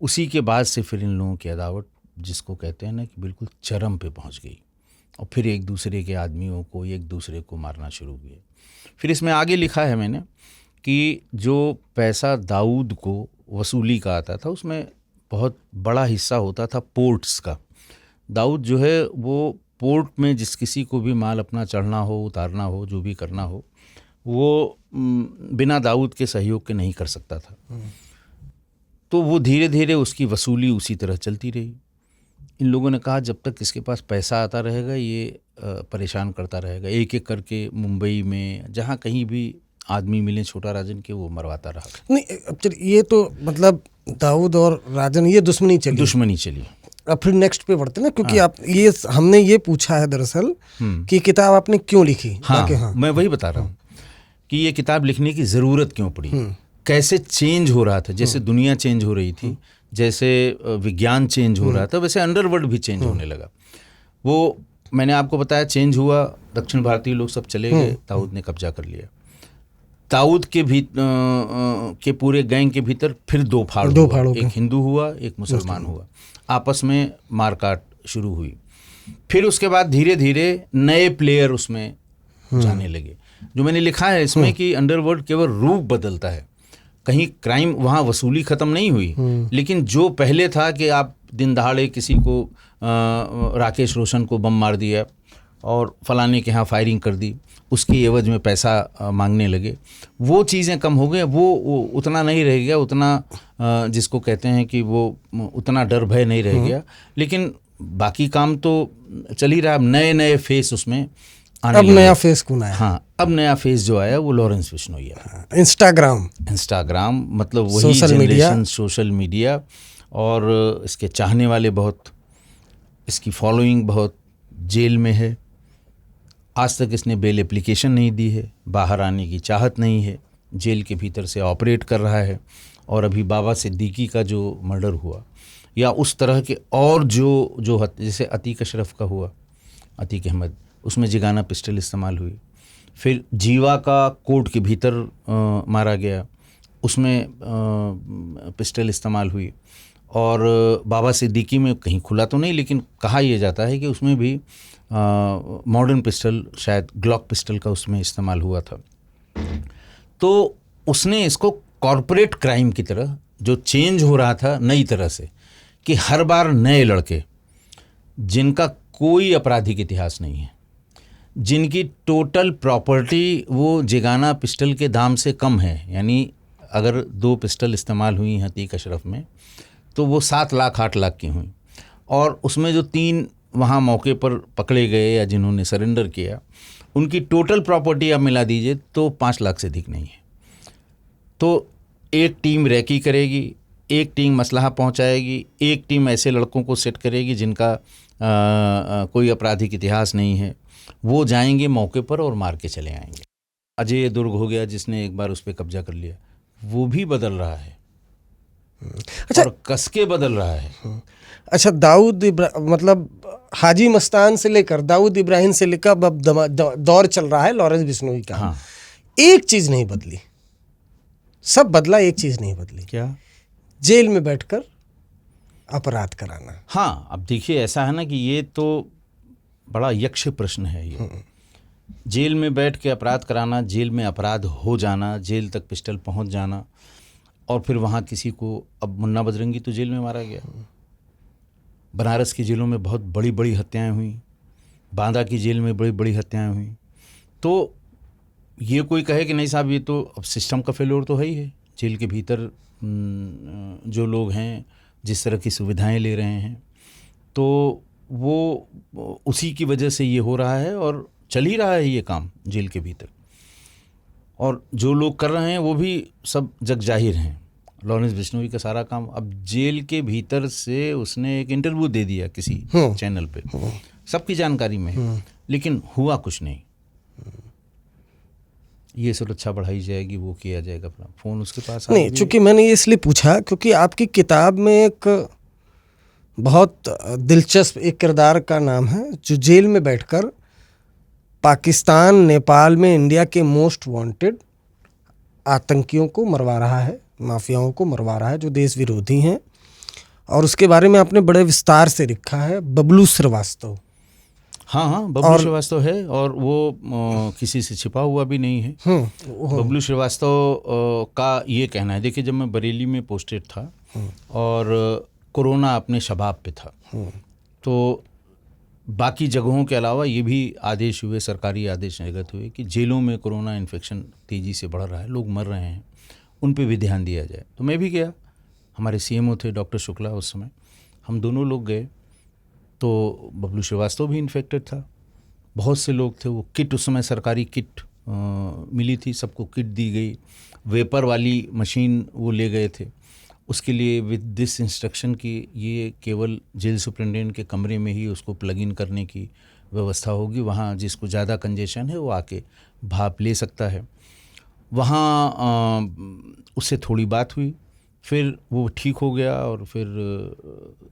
उसी के बाद से फिर इन लोगों की अदावत, जिसको कहते हैं ना कि बिल्कुल चरम पे पहुँच गई, और फिर एक दूसरे के आदमियों को, एक दूसरे को मारना शुरू हुए। फिर इसमें आगे लिखा है मैंने कि जो पैसा दाऊद को वसूली का आता था उसमें बहुत बड़ा हिस्सा होता था पोर्ट्स का। दाऊद जो है वो पोर्ट में जिस किसी को भी माल अपना चढ़ना हो, उतारना हो, जो भी करना हो, वो बिना दाऊद के सहयोग के नहीं कर सकता था। तो वो धीरे धीरे उसकी वसूली उसी तरह चलती रही। इन लोगों ने कहा जब तक इसके पास पैसा आता रहेगा ये परेशान करता रहेगा, एक एक करके मुंबई में जहाँ कहीं भी आदमी मिले छोटा राजन के, वो मरवाता रहा। नहीं, अब चलिए, ये तो मतलब दाऊद और राजन ये दुश्मनी चली। अब फिर नेक्स्ट पे बढ़ते ना, क्योंकि आप ये हमने ये पूछा है दरअसल कि किताब आपने क्यों लिखी। हाँ, मैं वही बता रहा हूँ कि ये किताब लिखने की ज़रूरत क्यों पड़ी, कैसे चेंज हो रहा था, जैसे दुनिया चेंज हो रही थी, जैसे विज्ञान चेंज हो रहा था, वैसे अंडरवर्ल्ड भी चेंज होने लगा। वो मैंने आपको बताया चेंज हुआ, दक्षिण भारतीय लोग सब चले गए, दाऊद ने कब्जा कर लिया। दाऊद के पूरे गैंग के भीतर फिर 2 फाड़ हुआ, एक हिंदू हुआ, एक मुसलमान हुआ, आपस में मारकाट शुरू हुई। फिर उसके बाद धीरे धीरे नए प्लेयर उसमें जाने लगे। जो मैंने लिखा है इसमें कि अंडरवर्ल्ड केवल रूप बदलता है, कहीं क्राइम, वहाँ वसूली ख़त्म नहीं हुई, लेकिन जो पहले था कि आप दिन दहाड़े किसी को राकेश रोशन को बम मार दिया और फलाने के यहाँ फायरिंग कर दी, उसकी एवज में पैसा मांगने लगे, वो चीज़ें कम हो गई। वो उतना नहीं रह गया, उतना जिसको कहते हैं कि वो उतना डर भय नहीं रह गया, लेकिन बाकी काम तो चल ही रहा। नए नए फेस उसमें आने लगे। अब नया फेस कौन आया? हाँ, अब नया फेस जो आया वो लॉरेंस बिश्नोई आया। इंस्टाग्राम मतलब वही जनरेशन, सोशल मीडिया, और इसके चाहने वाले बहुत, इसकी फॉलोइंग बहुत, जेल में है, आज तक इसने बेल एप्लीकेशन नहीं दी है, बाहर आने की चाहत नहीं है, जेल के भीतर से ऑपरेट कर रहा है। और अभी बाबा सिद्दीकी का जो मर्डर हुआ, या उस तरह के और जो जैसे अतीक अशरफ का हुआ, अतीक अहमद, उसमें जिगाना पिस्टल इस्तेमाल हुई। फिर जीवा का कोर्ट के भीतर मारा गया, उसमें पिस्टल इस्तेमाल हुई। और बाबा सिद्दीकी में कहीं खुला तो नहीं, लेकिन कहा यह जाता है कि उसमें भी मॉडर्न पिस्टल, शायद ग्लॉक पिस्टल का उसमें इस्तेमाल हुआ था। तो उसने इसको कॉरपोरेट क्राइम की तरह, जो चेंज हो रहा था नई तरह से, कि हर बार नए लड़के जिनका कोई आपराधिक इतिहास नहीं है, जिनकी टोटल प्रॉपर्टी वो जिगाना पिस्टल के दाम से कम है, यानी अगर 2 पिस्टल इस्तेमाल हुई हैं अतीक अशरफ में तो वो 7 लाख 8 लाख की हुई, और उसमें जो 3 वहाँ मौके पर पकड़े गए या जिन्होंने सरेंडर किया, उनकी टोटल प्रॉपर्टी आप मिला दीजिए तो 5 लाख से अधिक नहीं है। तो एक टीम रैकी करेगी, एक टीम मसलहा पहुंचाएगी, एक टीम ऐसे लड़कों को सेट करेगी जिनका कोई आपराधिक इतिहास नहीं है, वो जाएंगे मौके पर और मार के चले आएंगे। अजय दुर्ग हो गया जिसने एक बार उस पर कब्जा कर लिया, वो भी बदल रहा है। अच्छा, और कसके बदल रहा है। अच्छा, मतलब हाजी मस्तान से लेकर दाऊद इब्राहिम से लेकर अब दौर चल रहा है लॉरेंस बिश्नोई का। हाँ। एक चीज नहीं बदली, सब बदला, एक चीज नहीं बदली। क्या? जेल में बैठकर अपराध कराना। हाँ, अब देखिए ऐसा है ना कि ये तो बड़ा यक्ष प्रश्न है ये। जेल में बैठ के अपराध कराना, जेल में अपराध हो जाना, जेल तक पिस्टल पहुंच जाना, और फिर वहाँ किसी को, अब मुन्ना बजरंगी तो जेल में मारा गया, बनारस की जेलों में बहुत बड़ी बड़ी हत्याएं हुई, बांदा की जेल में बड़ी बड़ी हत्याएं हुई। तो ये कोई कहे कि नहीं साहब ये तो अब सिस्टम का फेल्योर तो है ही है, जेल के भीतर जो लोग हैं जिस तरह की सुविधाएं ले रहे हैं, तो वो उसी की वजह से ये हो रहा है और चल ही रहा है ये काम जेल के भीतर। और जो लोग कर रहे हैं वो भी सब जग जाहिर हैं। लॉरेंस बिश्नोई का सारा काम, अब जेल के भीतर से उसने एक इंटरव्यू दे दिया किसी चैनल पे, सबकी जानकारी में है, लेकिन हुआ कुछ नहीं। ये सुरक्षा बढ़ाई जाएगी, वो किया जाएगा, अपना फ़ोन उसके पास नहीं, चूंकि मैंने ये इसलिए पूछा क्योंकि आपकी किताब में एक बहुत दिलचस्प एक किरदार का नाम है जो जेल में बैठकर पाकिस्तान, नेपाल में इंडिया के मोस्ट वांटेड आतंकियों को मरवा रहा है, माफियाओं को मरवा रहा है जो देश विरोधी हैं। और उसके बारे में आपने बड़े विस्तार से लिखा है, बबलू श्रीवास्तव। हाँ, बबलू श्रीवास्तव है और वो किसी से छिपा हुआ भी नहीं है। बबलू श्रीवास्तव का ये कहना है, देखिए जब मैं बरेली में पोस्टेड था और कोरोना अपने शबाब पे था, तो बाकी जगहों के अलावा ये भी आदेश हुए, सरकारी आदेश निर्गत हुए कि जेलों में कोरोना इन्फेक्शन तेज़ी से बढ़ रहा है, लोग मर रहे हैं, उन पे भी ध्यान दिया जाए। तो मैं भी गया, हमारे सीएमओ थे डॉक्टर शुक्ला उस समय, हम दोनों लोग गए। तो बबलू श्रीवास्तव भी इन्फेक्टेड था, बहुत से लोग थे। वो किट, उस समय सरकारी किट मिली थी, सबको किट दी गई, वेपर वाली मशीन वो ले गए थे। उसके लिए विद दिस इंस्ट्रक्शन कि ये केवल जेल सुप्रिटेंडेंट के कमरे में ही उसको प्लग इन करने की व्यवस्था होगी, वहाँ जिसको ज़्यादा कंजेशन है वो आके भाप ले सकता है। वहाँ उससे थोड़ी बात हुई, फिर वो ठीक हो गया और फिर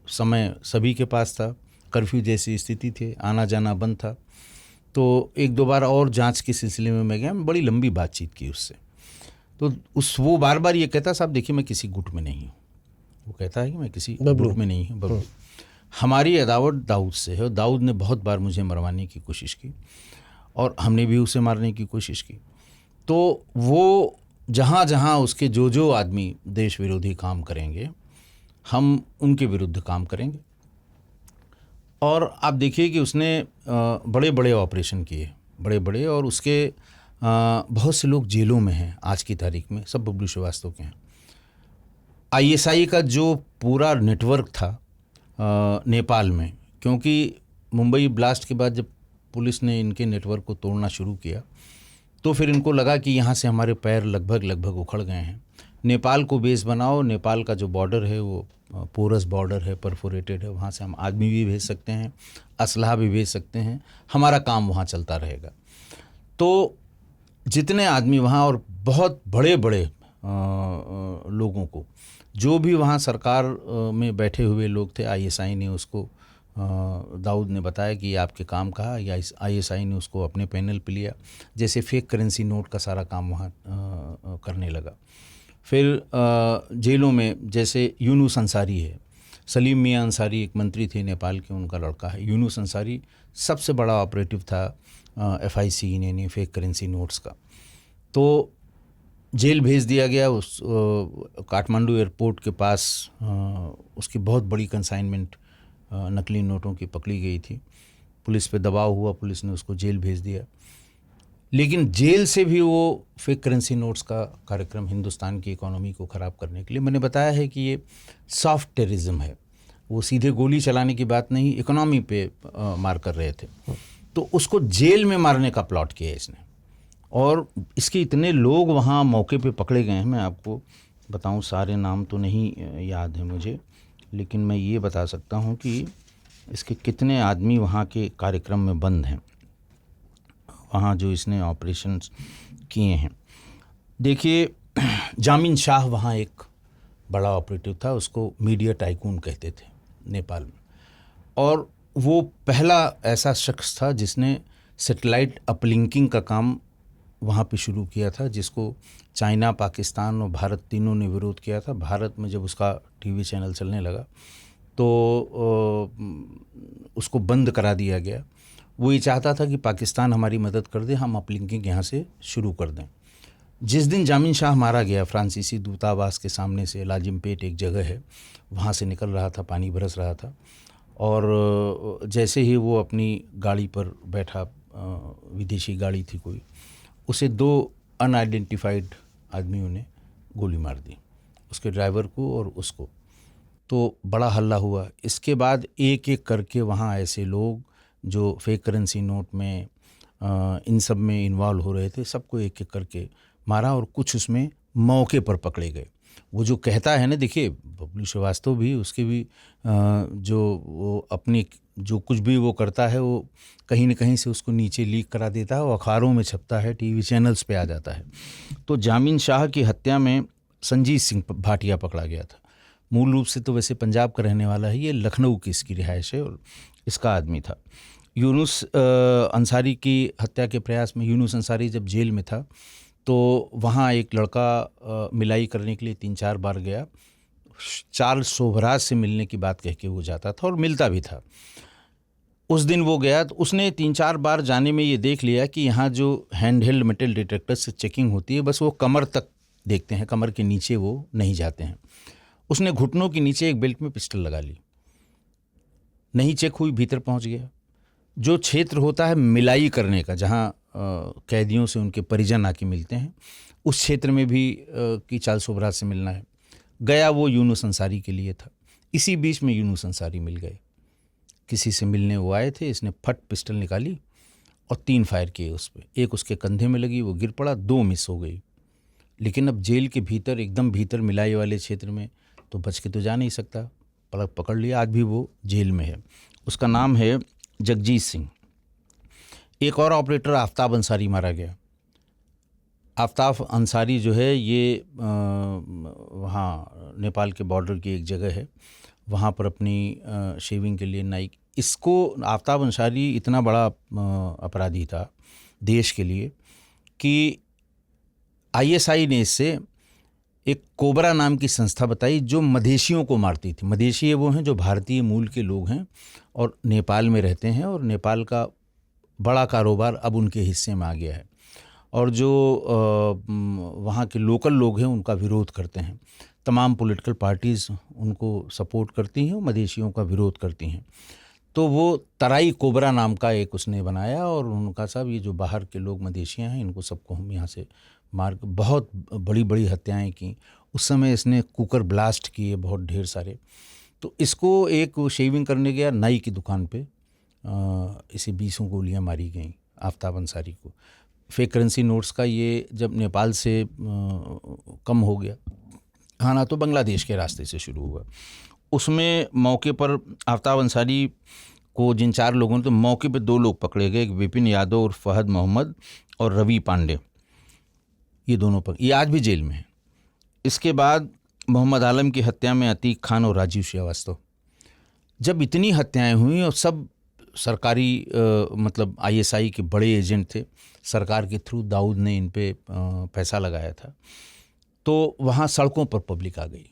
समय सभी के पास था, कर्फ्यू जैसी स्थिति थी, आना जाना बंद था। तो एक दो बार और जांच के सिलसिले में मैं गया, बड़ी लंबी बातचीत की उससे। तो वो बार बार ये कहता, साहब देखिए मैं किसी गुट में नहीं हूँ। वो कहता है कि मैं किसी गुट में नहीं हूँ। बबलू, हमारी अदावत दाऊद से है और दाऊद ने बहुत बार मुझे मरवाने की कोशिश की और हमने भी उसे मारने की कोशिश की। तो वो जहाँ जहाँ उसके जो आदमी देश विरोधी काम करेंगे, हम उनके विरुद्ध काम करेंगे। और आप देखिए कि उसने बड़े बड़े ऑपरेशन किए, बड़े बड़े, और उसके बहुत से लोग जेलों में हैं आज की तारीख में, सब बबलू श्रीवास्तव के हैं। आईएसआई का जो पूरा नेटवर्क था नेपाल में, क्योंकि मुंबई ब्लास्ट के बाद जब पुलिस ने इनके नेटवर्क को तोड़ना शुरू किया तो फिर इनको लगा कि यहाँ से हमारे पैर लगभग उखड़ गए हैं, नेपाल को बेस बनाओ। नेपाल का जो बॉर्डर है वो पोरस बॉर्डर है, परफोरेटेड है, वहाँ से हम आदमी भी भेज सकते हैं, असलहा भी भेज सकते हैं, हमारा काम वहाँ चलता रहेगा। तो जितने आदमी वहाँ, और बहुत बड़े बड़े लोगों को, जो भी वहाँ सरकार में बैठे हुए लोग थे, आईएसआई ने उसको, दाऊद ने बताया कि ये आपके काम कहा, या आईएसआई ने उसको अपने पैनल पे लिया। जैसे फेक करेंसी नोट का सारा काम वहाँ करने लगा। फिर जेलों में जैसे यूनुस अंसारी है, सलीम मियां अंसारी एक मंत्री थे नेपाल के, उनका लड़का है यूनुस अंसारी, सबसे बड़ा ऑपरेटिव था FIC यानी फेक करेंसी नोट्स का। तो जेल भेज दिया गया, उस काठमांडू एयरपोर्ट के पास उसकी बहुत बड़ी कंसाइनमेंट नकली नोटों की पकड़ी गई थी। पुलिस पे दबाव हुआ, पुलिस ने उसको जेल भेज दिया। लेकिन जेल से भी वो फेक करेंसी नोट्स का कार्यक्रम हिंदुस्तान की इकोनॉमी को ख़राब करने के लिए, मैंने बताया है कि ये सॉफ्ट टेररिज्म है, वो सीधे गोली चलाने की बात नहीं, इकोनॉमी पे मार कर रहे थे। तो उसको जेल में मारने का प्लॉट किया इसने, और इसके इतने लोग वहाँ मौके पे पकड़े गए हैं। मैं आपको बताऊँ, सारे नाम तो नहीं याद है मुझे, लेकिन मैं ये बता सकता हूँ कि इसके कितने आदमी वहाँ के कार्यक्रम में बंद हैं, वहाँ जो इसने ऑपरेशंस किए हैं। देखिए, जामिन शाह वहाँ एक बड़ा ऑपरेटिव था, उसको मीडिया टाइकून कहते थे नेपाल में, और वो पहला ऐसा शख्स था जिसने सैटेलाइट अपलिंकिंग का काम वहाँ पे शुरू किया था, जिसको चाइना, पाकिस्तान और भारत तीनों ने विरोध किया था। भारत में जब उसका टीवी चैनल चलने लगा तो उसको बंद करा दिया गया। वो ये चाहता था कि पाकिस्तान हमारी मदद कर दे, हम अपलिंकिंग यहाँ से शुरू कर दें। जिस दिन जामिन शाह मारा गया, फ्रांसीसी दूतावास के सामने से, लाजिमपेट एक जगह है, वहाँ से निकल रहा था, पानी बरस रहा था, और जैसे ही वो अपनी गाड़ी पर बैठा, विदेशी गाड़ी थी कोई, उसे 2 अनआइडेंटिफाइड आदमियों ने गोली मार दी, उसके ड्राइवर को और उसको। तो बड़ा हल्ला हुआ। इसके बाद एक एक करके वहाँ ऐसे लोग जो फेक करेंसी नोट में इन सब में इन्वॉल्व हो रहे थे, सबको एक एक करके मारा और कुछ उसमें मौके पर पकड़े गए। वो जो कहता है ना, देखिए बबलू श्रीवास्तव भी, उसके भी जो वो अपनी जो कुछ भी वो करता है वो कहीं न कहीं से उसको नीचे लीक करा देता है, वो अखबारों में छपता है, टीवी चैनल्स पे आ जाता है। तो जामिन शाह की हत्या में संजीत सिंह भाटिया पकड़ा गया था। मूल रूप से तो वैसे पंजाब का रहने वाला है, ये लखनऊ की इसकी रिहाइश है और इसका आदमी था। यूनुस अंसारी की हत्या के प्रयास में यूनुस अंसारी जब जेल में था तो वहाँ एक लड़का मिलाई करने के लिए 3-4 बार गया। चार्ल्स शोभराज से मिलने की बात कह के वो जाता था और मिलता भी था। उस दिन वो गया तो उसने 3-4 बार जाने में ये देख लिया कि यहाँ जो हैंड हेल्ड मेटल डिटेक्टर से चेकिंग होती है बस वो कमर तक देखते हैं, कमर के नीचे वो नहीं जाते हैं। उसने घुटनों के नीचे एक बेल्ट में पिस्टल लगा ली, नहीं चेक हुई, भीतर पहुँच गया। जो क्षेत्र होता है मिलाई करने का, जहाँ कैदियों से उनके परिजन आके मिलते हैं, उस क्षेत्र में भी कि चार्ल्स शोभराज से मिलना है, गया वो यूनुस अंसारी के लिए था। इसी बीच में यूनुस अंसारी मिल गए, किसी से मिलने वो आए थे। इसने फट पिस्टल निकाली और 3 फायर किए उस पर। एक उसके कंधे में लगी, वो गिर पड़ा, 2 मिस हो गई। लेकिन अब जेल के भीतर, एकदम भीतर मिलाई वाले क्षेत्र में तो बच के तो जा नहीं सकता, पकड़ लिया। आज भी वो जेल में है। उसका नाम है जगजीत सिंह। एक और ऑपरेटर आफ्ताब अंसारी मारा गया। आफ्ताब अंसारी जो है ये वहाँ नेपाल के बॉर्डर की एक जगह है, वहाँ पर अपनी शेविंग के लिए नाई, इसको आफ्ताब अंसारी इतना बड़ा अपराधी था देश के लिए कि ISI ने इससे एक कोबरा नाम की संस्था बताई जो मधेशियों को मारती थी। मधेशी वो हैं जो भारतीय मूल के लोग हैं और नेपाल में रहते हैं, और नेपाल का बड़ा कारोबार अब उनके हिस्से में आ गया है, और जो वहाँ के लोकल लोग हैं उनका विरोध करते हैं। तमाम पॉलिटिकल पार्टीज़ उनको सपोर्ट करती हैं और मधेशियों का विरोध करती हैं। तो वो तराई कोबरा नाम का एक उसने बनाया और उनका साहब ये जो बाहर के लोग मधेशियाँ हैं इनको सबको हम यहाँ से मार के बहुत बड़ी बड़ी हत्याएं की। उस समय इसने कुकर ब्लास्ट किए बहुत ढेर सारे। तो इसको एक शेविंग करने गया नाई की दुकान पे, इसे 20 गोलियां मारी गई आफ्ताब अंसारी को। फेक करेंसी नोट्स का ये जब नेपाल से कम हो गया, खाना तो बांग्लादेश के रास्ते से शुरू हुआ, उसमें मौके पर आफ्ताब अंसारी को जिन 4 लोगों ने, तो मौके पे 2 लोग पकड़े गए, एक विपिन यादव और फहद मोहम्मद और रवि पांडे, ये दोनों ये आज भी जेल में हैं। इसके बाद मोहम्मद आलम की हत्या में अतीक खान और राजीव श्रीवास्तव। जब इतनी हत्याएं हुई और सब सरकारी मतलब ISI के बड़े एजेंट थे, सरकार के थ्रू दाऊद ने इन पे पैसा लगाया था, तो वहाँ सड़कों पर पब्लिक आ गई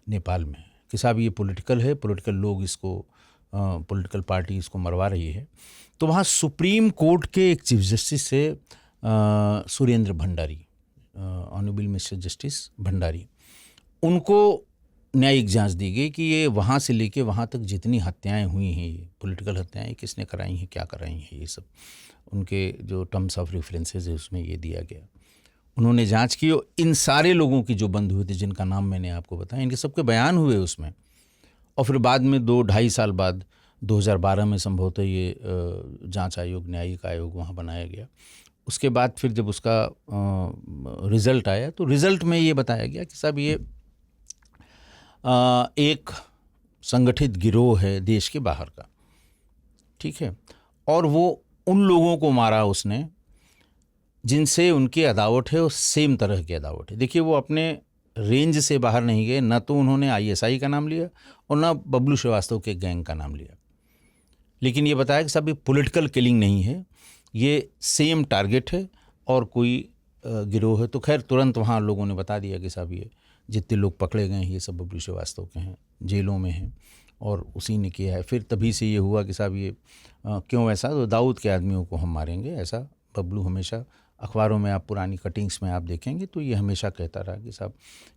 नेपाल में कि साहब ये पॉलिटिकल है, पॉलिटिकल लोग इसको, पॉलिटिकल पार्टी इसको मरवा रही है। तो वहाँ सुप्रीम कोर्ट के एक चीफ जस्टिस से Surendra Bhandari, honourable mister justice Bhandari, उनको न्यायिक जांच दी गई कि ये वहाँ से लेके वहाँ तक जितनी हत्याएं हुई हैं, ये पॉलिटिकल हत्याएं किसने कराई हैं, क्या कराई हैं, ये सब उनके जो टर्म्स ऑफ रेफरेंसेस है उसमें ये दिया गया। उन्होंने जांच की और इन सारे लोगों की जो बंद हुए थे, जिनका नाम मैंने आपको बताया, इनके सबके बयान हुए उसमें। और फिर बाद में 2-2.5 साल बाद 2012 में संभवतः ये जांच आयोग, न्यायिक आयोग वहाँ बनाया गया। उसके बाद फिर जब उसका रिज़ल्ट आया तो रिज़ल्ट में ये बताया गया कि साहब ये एक संगठित गिरोह है देश के बाहर का, ठीक है, और वो उन लोगों को मारा उसने जिनसे उनकी अदावट है और सेम तरह की अदावट है। देखिए वो अपने रेंज से बाहर नहीं गए, ना तो उन्होंने ISI का नाम लिया और ना बबलू श्रीवास्तव के गैंग का नाम लिया, लेकिन ये बताया कि साहब ये पॉलिटिकल किलिंग नहीं है, ये सेम टारगेट है और कोई गिरोह है। तो खैर तुरंत वहाँ लोगों ने बता दिया कि साहब ये जितने लोग पकड़े गए हैं ये सब बबलू श्रीवास्तव के हैं, जेलों में हैं और उसी ने किया है। फिर तभी से ये हुआ कि साहब ये क्यों ऐसा, तो दाऊद के आदमियों को हम मारेंगे, ऐसा बबलू हमेशा अखबारों में आप पुरानी कटिंग्स में आप देखेंगे तो ये हमेशा कहता रहा कि साहब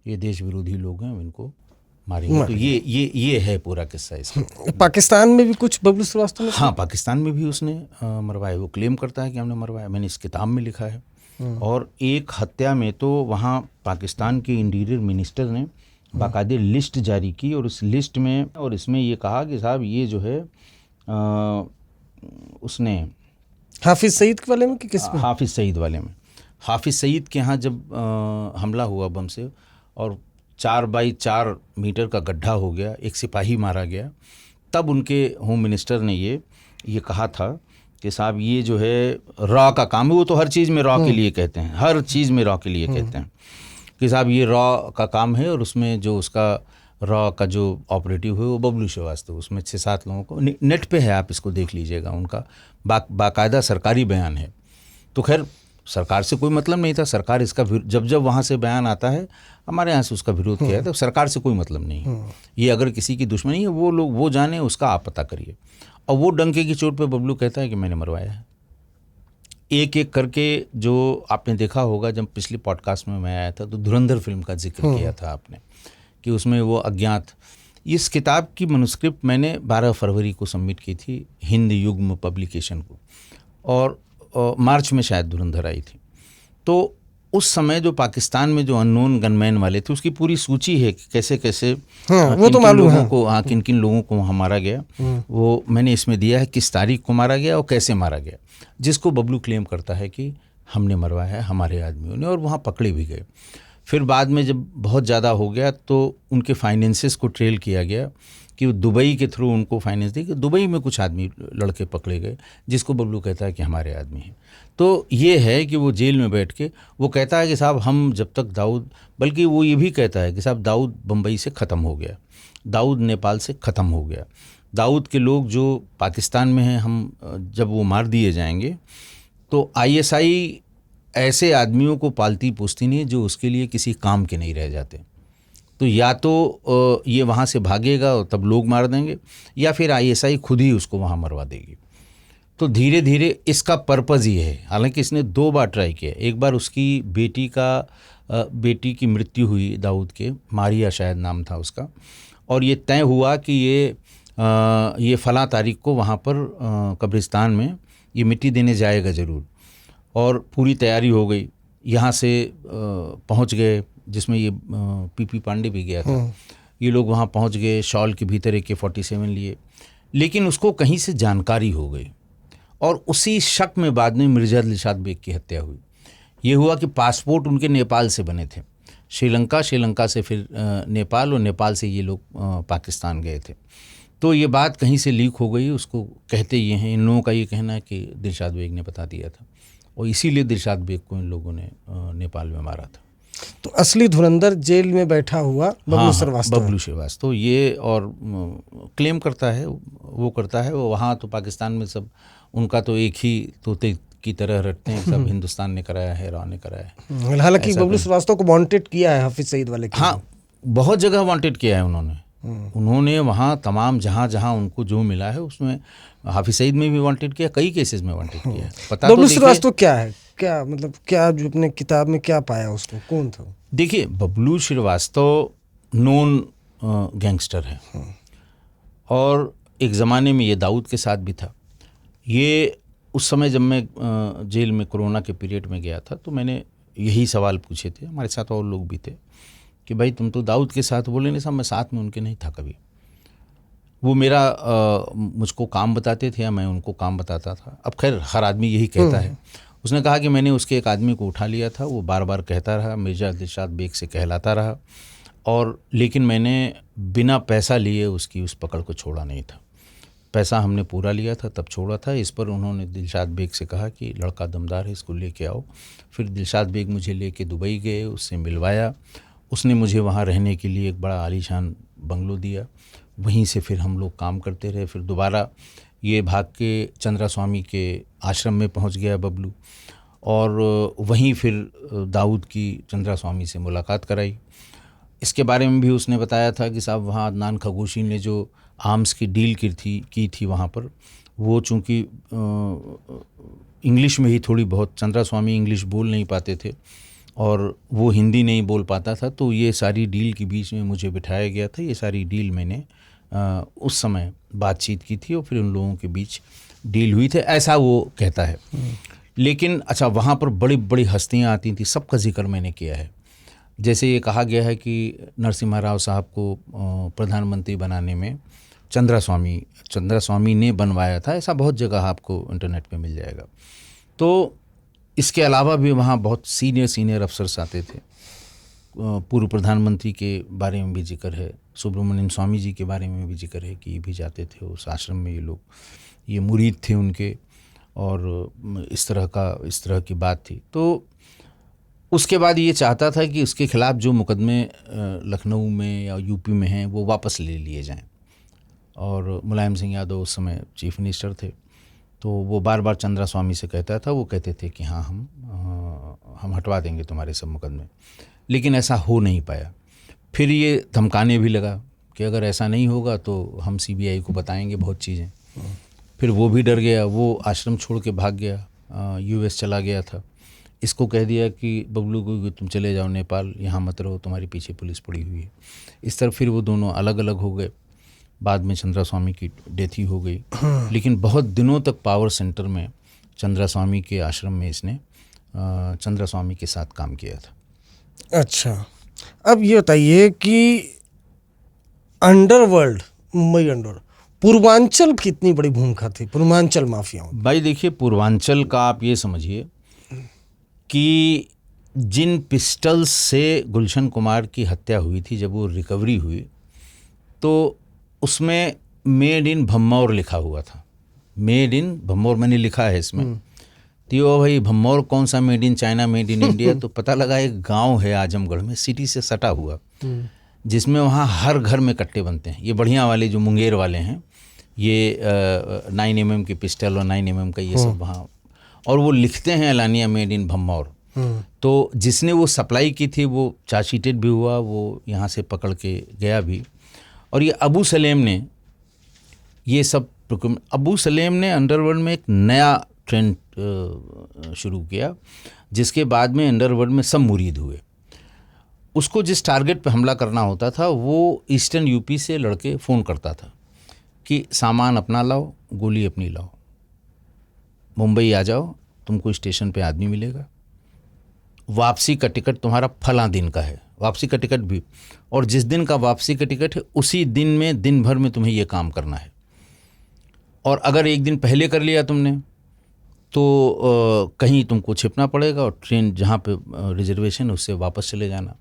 ये देश विरोधी लोग हैं, इनको मारेंगे। तो ये है पूरा किस्सा इसका। पाकिस्तान में भी कुछ बबलू श्रीवास्तव ने, हाँ, पाकिस्तान में भी उसने मरवाए। वो क्लेम करता है कि हमने मरवाया, मैंने इस किताब में लिखा है। और एक हत्या में तो वहाँ पाकिस्तान के इंटीरियर मिनिस्टर ने बाकायदे लिस्ट जारी की, और उस लिस्ट में और इसमें ये कहा कि साहब ये जो है उसने हाफिज सईद वाले में कि किस में? हाफिज सईद वाले में। हाफिज सईद के यहाँ जब हमला हुआ बम से और 4x4 मीटर का गड्ढा हो गया, एक सिपाही मारा गया, तब उनके होम मिनिस्टर ने ये कहा था कि साहब ये जो है रॉ का काम है। वो तो हर चीज़ में रॉ के लिए कहते हैं, हर चीज़ में रॉ के लिए कहते हैं कि साहब ये रॉ का काम है। और उसमें जो उसका रॉ का जो ऑपरेटिव है वो बबलू श्रीवास्तव, उसमें 6-7 लोगों को, नेट पे है, आप इसको देख लीजिएगा, उनका बाकायदा सरकारी बयान है। तो खैर सरकार से कोई मतलब नहीं था, सरकार इसका जब वहाँ से बयान आता है हमारे यहाँ से उसका विरोध किया है, तो सरकार से कोई मतलब नहीं है। ये अगर किसी की दुश्मनी है वो लोग वो जाने, उसका आप पता करिए। और वो डंके की चोट पे बबलू कहता है कि मैंने मरवाया है। एक एक करके, जो आपने देखा होगा जब पिछले पॉडकास्ट में मैं आया था तो धुरंधर फिल्म का जिक्र किया था आपने, कि उसमें वो अज्ञात, इस किताब की मनुस्क्रिप्ट मैंने 12 फरवरी को सबमिट की थी हिंद युग्म पब्लिकेशन को, और मार्च में शायद धुरंधर आई थी। तो उस समय जो पाकिस्तान में जो अननोन गनमैन वाले थे उसकी पूरी सूची है कि कैसे कैसे वो तो मालूम है किन किन लोगों को वहाँ मारा गया, वो मैंने इसमें दिया है, किस तारीख को मारा गया और कैसे मारा गया, जिसको बबलू क्लेम करता है कि हमने मरवाया है हमारे आदमियों ने, और वहाँ पकड़े भी गए। फिर बाद में जब बहुत ज़्यादा हो गया तो उनके फाइनेंसेस को ट्रेल किया गया कि दुबई के थ्रू उनको फाइनेंस दी, कि दुबई में कुछ आदमी लड़के पकड़े गए जिसको बबलू कहता है कि हमारे आदमी हैं। तो ये है कि वो जेल में बैठ के वो कहता है कि साहब हम जब तक दाऊद, बल्कि वो ये भी कहता है कि साहब दाऊद बम्बई से ख़त्म हो गया, दाऊद नेपाल से ख़त्म हो गया, दाऊद के लोग जो पाकिस्तान में हैं, हम जब वो मार दिए जाएंगे तो ISI ऐसे आदमियों को पालती पोसती नहीं जो उसके लिए किसी काम के नहीं रह जाते। तो या तो ये वहाँ से भागेगा और तब लोग मार देंगे, या फिर ISI खुद ही उसको वहाँ मरवा देगी। तो धीरे धीरे इसका पर्पज़ ये है। हालांकि इसने 2 बार ट्राई किया। एक बार उसकी बेटी की मृत्यु हुई दाऊद के, मारिया शायद नाम था उसका, और ये तय हुआ कि ये फलां तारीख को वहाँ पर कब्रिस्तान में ये मिट्टी देने जाएगा ज़रूर, और पूरी तैयारी हो गई। यहाँ से पहुँच गए, जिसमें ये PP पांडे भी गया था। ये लोग वहाँ पहुँच गए, शॉल के भीतर AK-47 लिए, लेकिन उसको कहीं से जानकारी हो गई, और उसी शक में बाद में मिर्ज़ा दिलशाद बेग की हत्या हुई। ये हुआ कि पासपोर्ट उनके नेपाल से बने थे, श्रीलंका से फिर नेपाल, और नेपाल से ये लोग पाकिस्तान गए थे। तो ये बात कहीं से लीक हो गई। उसको कहते ये हैं, इन लोगों का ये कहना है कि दिलशाद बेग ने बता दिया था, और इसीलिए दिलशाद बेग को इन लोगों ने नेपाल में मारा था। तो असली धुरंधर जेल में बैठा हुआ बबलू श्रीवास्तव। बबलू श्रीवास्तव ये, और क्लेम करता है, वो करता है, वो वहाँ तो पाकिस्तान में सब उनका तो एक ही तोते की तरह रटते हैं, सब हिंदुस्तान ने कराया है, रॉ ने कराया है। हालांकि बबलू श्रीवास्तव को वांटेड किया है हाफिज सईद वाले के। हाँ, बहुत जगह वांटेड किया है उन्होंने वहाँ तमाम जहाँ उनको जो मिला है उसमें, हाफिज सईद में भी वांटेड किया, कई केसेस में वांटेड किया है। पता बबलू श्रीवास्तव क्या है, क्या मतलब, क्या जो अपने किताब में क्या पाया उसको, कौन था? देखिए, बबलू श्रीवास्तव नोन गैंगस्टर है, और एक ज़माने में ये दाऊद के साथ भी था। ये उस समय जब मैं जेल में कोरोना के पीरियड में गया था तो मैंने यही सवाल पूछे थे, हमारे साथ और लोग भी थे, कि भाई तुम तो दाऊद के साथ, बोले नहीं साहब मैं साथ में उनके नहीं था कभी। वो मुझको काम बताते थे या मैं उनको काम बताता था। अब खैर हर आदमी यही कहता है। उसने कहा कि मैंने उसके एक आदमी को उठा लिया था, वो बार बार कहता रहा, मिर्ज़ा दिलशाद बेग से कहलाता रहा, और लेकिन मैंने बिना पैसा लिए उसकी उस पकड़ को छोड़ा नहीं था। पैसा हमने पूरा लिया था तब छोड़ा था। इस पर उन्होंने दिलशाद बेग से कहा कि लड़का दमदार है, इसको लेके आओ। फिर दिलशाद बेग मुझे लेके दुबई गए, उससे मिलवाया। उसने मुझे वहाँ रहने के लिए एक बड़ा आलीशान बंगलो दिया। वहीं से फिर हम लोग काम करते रहे। फिर दोबारा ये भाग के चंद्रा स्वामी के आश्रम में पहुंच गया बबलू, और वहीं फिर दाऊद की चंद्रा स्वामी से मुलाकात कराई। इसके बारे में भी उसने बताया था कि साहब वहाँ अदनान खगोशी ने जो आर्म्स की डील की थी वहाँ पर, वो चूँकि इंग्लिश में ही थोड़ी बहुत, चंद्रा स्वामी इंग्लिश बोल नहीं पाते थे और वो हिंदी नहीं बोल पाता था, तो ये सारी डील के बीच में मुझे बिठाया गया था। ये सारी डील मैंने उस समय बातचीत की थी और फिर उन लोगों के बीच डील हुई थी, ऐसा वो कहता है। लेकिन अच्छा, वहाँ पर बड़ी बड़ी हस्तियाँ आती थी, सबका जिक्र मैंने किया है। जैसे ये कहा गया है कि नरसिम्हा राव साहब को प्रधानमंत्री बनाने में चंद्रा स्वामी ने बनवाया था, ऐसा बहुत जगह आपको इंटरनेट पे मिल जाएगा। तो इसके अलावा भी वहाँ बहुत सीनियर अफसर्स आते थे। पूर्व प्रधानमंत्री के बारे में भी जिक्र है, सुब्रमण्यम स्वामी जी के बारे में भी जिक्र है कि ये भी जाते थे उस आश्रम में, ये लोग, ये मुरीद थे उनके, और इस तरह की बात थी। तो उसके बाद ये चाहता था कि उसके खिलाफ जो मुकदमे लखनऊ में या यूपी में हैं वो वापस ले लिए जाएं, और मुलायम सिंह यादव उस समय चीफ मिनिस्टर थे। तो वो बार बार चंद्रा स्वामी से कहता था, वो कहते थे कि हाँ हम हटवा देंगे तुम्हारे सब मुकदमे, लेकिन ऐसा हो नहीं पाया। फिर ये धमकाने भी लगा कि अगर ऐसा नहीं होगा तो हम सीबीआई को बताएंगे बहुत चीज़ें। फिर वो भी डर गया, वो आश्रम छोड़ के भाग गया, यूएस चला गया था। इसको कह दिया कि बबलू को तुम चले जाओ नेपाल, यहाँ मत रहो, तुम्हारे पीछे पुलिस पड़ी हुई है। इस तरह फिर वो दोनों अलग अलग हो गए। बाद में चंद्रा स्वामी की डेथ ही हो गई, लेकिन बहुत दिनों तक पावर सेंटर में चंद्रा स्वामी के आश्रम में इसने चंद्रा स्वामी के साथ काम किया था। अच्छा, अब ये बताइए कि अंडरवर्ल्ड, मुंबई अंडरवर्ल्ड, पूर्वांचल की कितनी बड़ी भूमिका थी, पूर्वांचल माफियाओं? भाई देखिए, पूर्वांचल का आप ये समझिए कि जिन पिस्टल्स से गुलशन कुमार की हत्या हुई थी, जब वो रिकवरी हुई तो उसमें मेड इन भम्मौर लिखा हुआ था। मेड इन भम्मौर मैंने लिखा है इसमें। तो भाई भम्मौर कौन सा, made in China, made in India? तो पता लगा एक गांव है आजमगढ़ में, सिटी से सटा हुआ, जिसमें वहाँ हर घर में कट्टे बनते हैं। ये बढ़िया वाले जो मुंगेर वाले हैं, ये 9mm की पिस्टल और 9mm का ये सब वहाँ, और वो लिखते हैं एलानिया मेड इन भम्मौर। तो जिसने वो सप्लाई की थी वो चार्जशीटेड भी हुआ, वो यहाँ से पकड़ के गया भी। और ये अबू सलेम ने ये सब, अबू सलेम ने अंडरवर्ल्ड में एक नया ट्रेंड शुरू किया, जिसके बाद में अंडरवर्ल्ड में सब मुरीद हुए। उसको जिस टारगेट पे हमला करना होता था वो ईस्टर्न यूपी से लड़के फ़ोन करता था कि सामान अपना लाओ, गोली अपनी लाओ, मुंबई आ जाओ, तुमको स्टेशन पे आदमी मिलेगा, वापसी का टिकट तुम्हारा फलां दिन का है, वापसी का टिकट भी, और जिस दिन का वापसी का टिकट है उसी दिन में, दिन भर में तुम्हें ये काम करना है। और अगर एक दिन पहले कर लिया तुमने तो कहीं तुमको छिपना पड़ेगा, और ट्रेन जहाँ पे रिजर्वेशन उससे वापस चले जाना,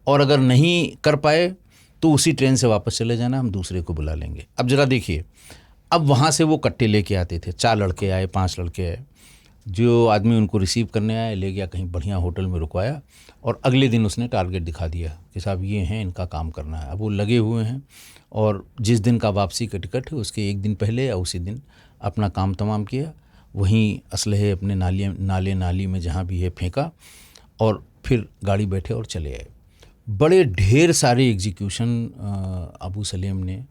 और अगर नहीं कर पाए तो उसी ट्रेन से वापस चले जाना, हम दूसरे को बुला लेंगे। अब ज़रा देखिए, अब वहाँ से वो कट्टे लेके आते थे, 4 लड़के आए, 5 लड़के आए, जो आदमी उनको रिसीव करने आया ले गया कहीं बढ़िया होटल में रुकवाया, और अगले दिन उसने टारगेट दिखा दिया कि साहब ये हैं, इनका काम करना है। अब वो लगे हुए हैं, और जिस दिन का वापसी का टिकट है उसके एक दिन पहले या उसी दिन अपना काम तमाम किया, वहीं असलहे अपने नाली में जहाँ भी है फेंका, और फिर गाड़ी बैठे और चले आए। बड़े ढेर सारे एग्जीक्यूशन अबू सलेम ने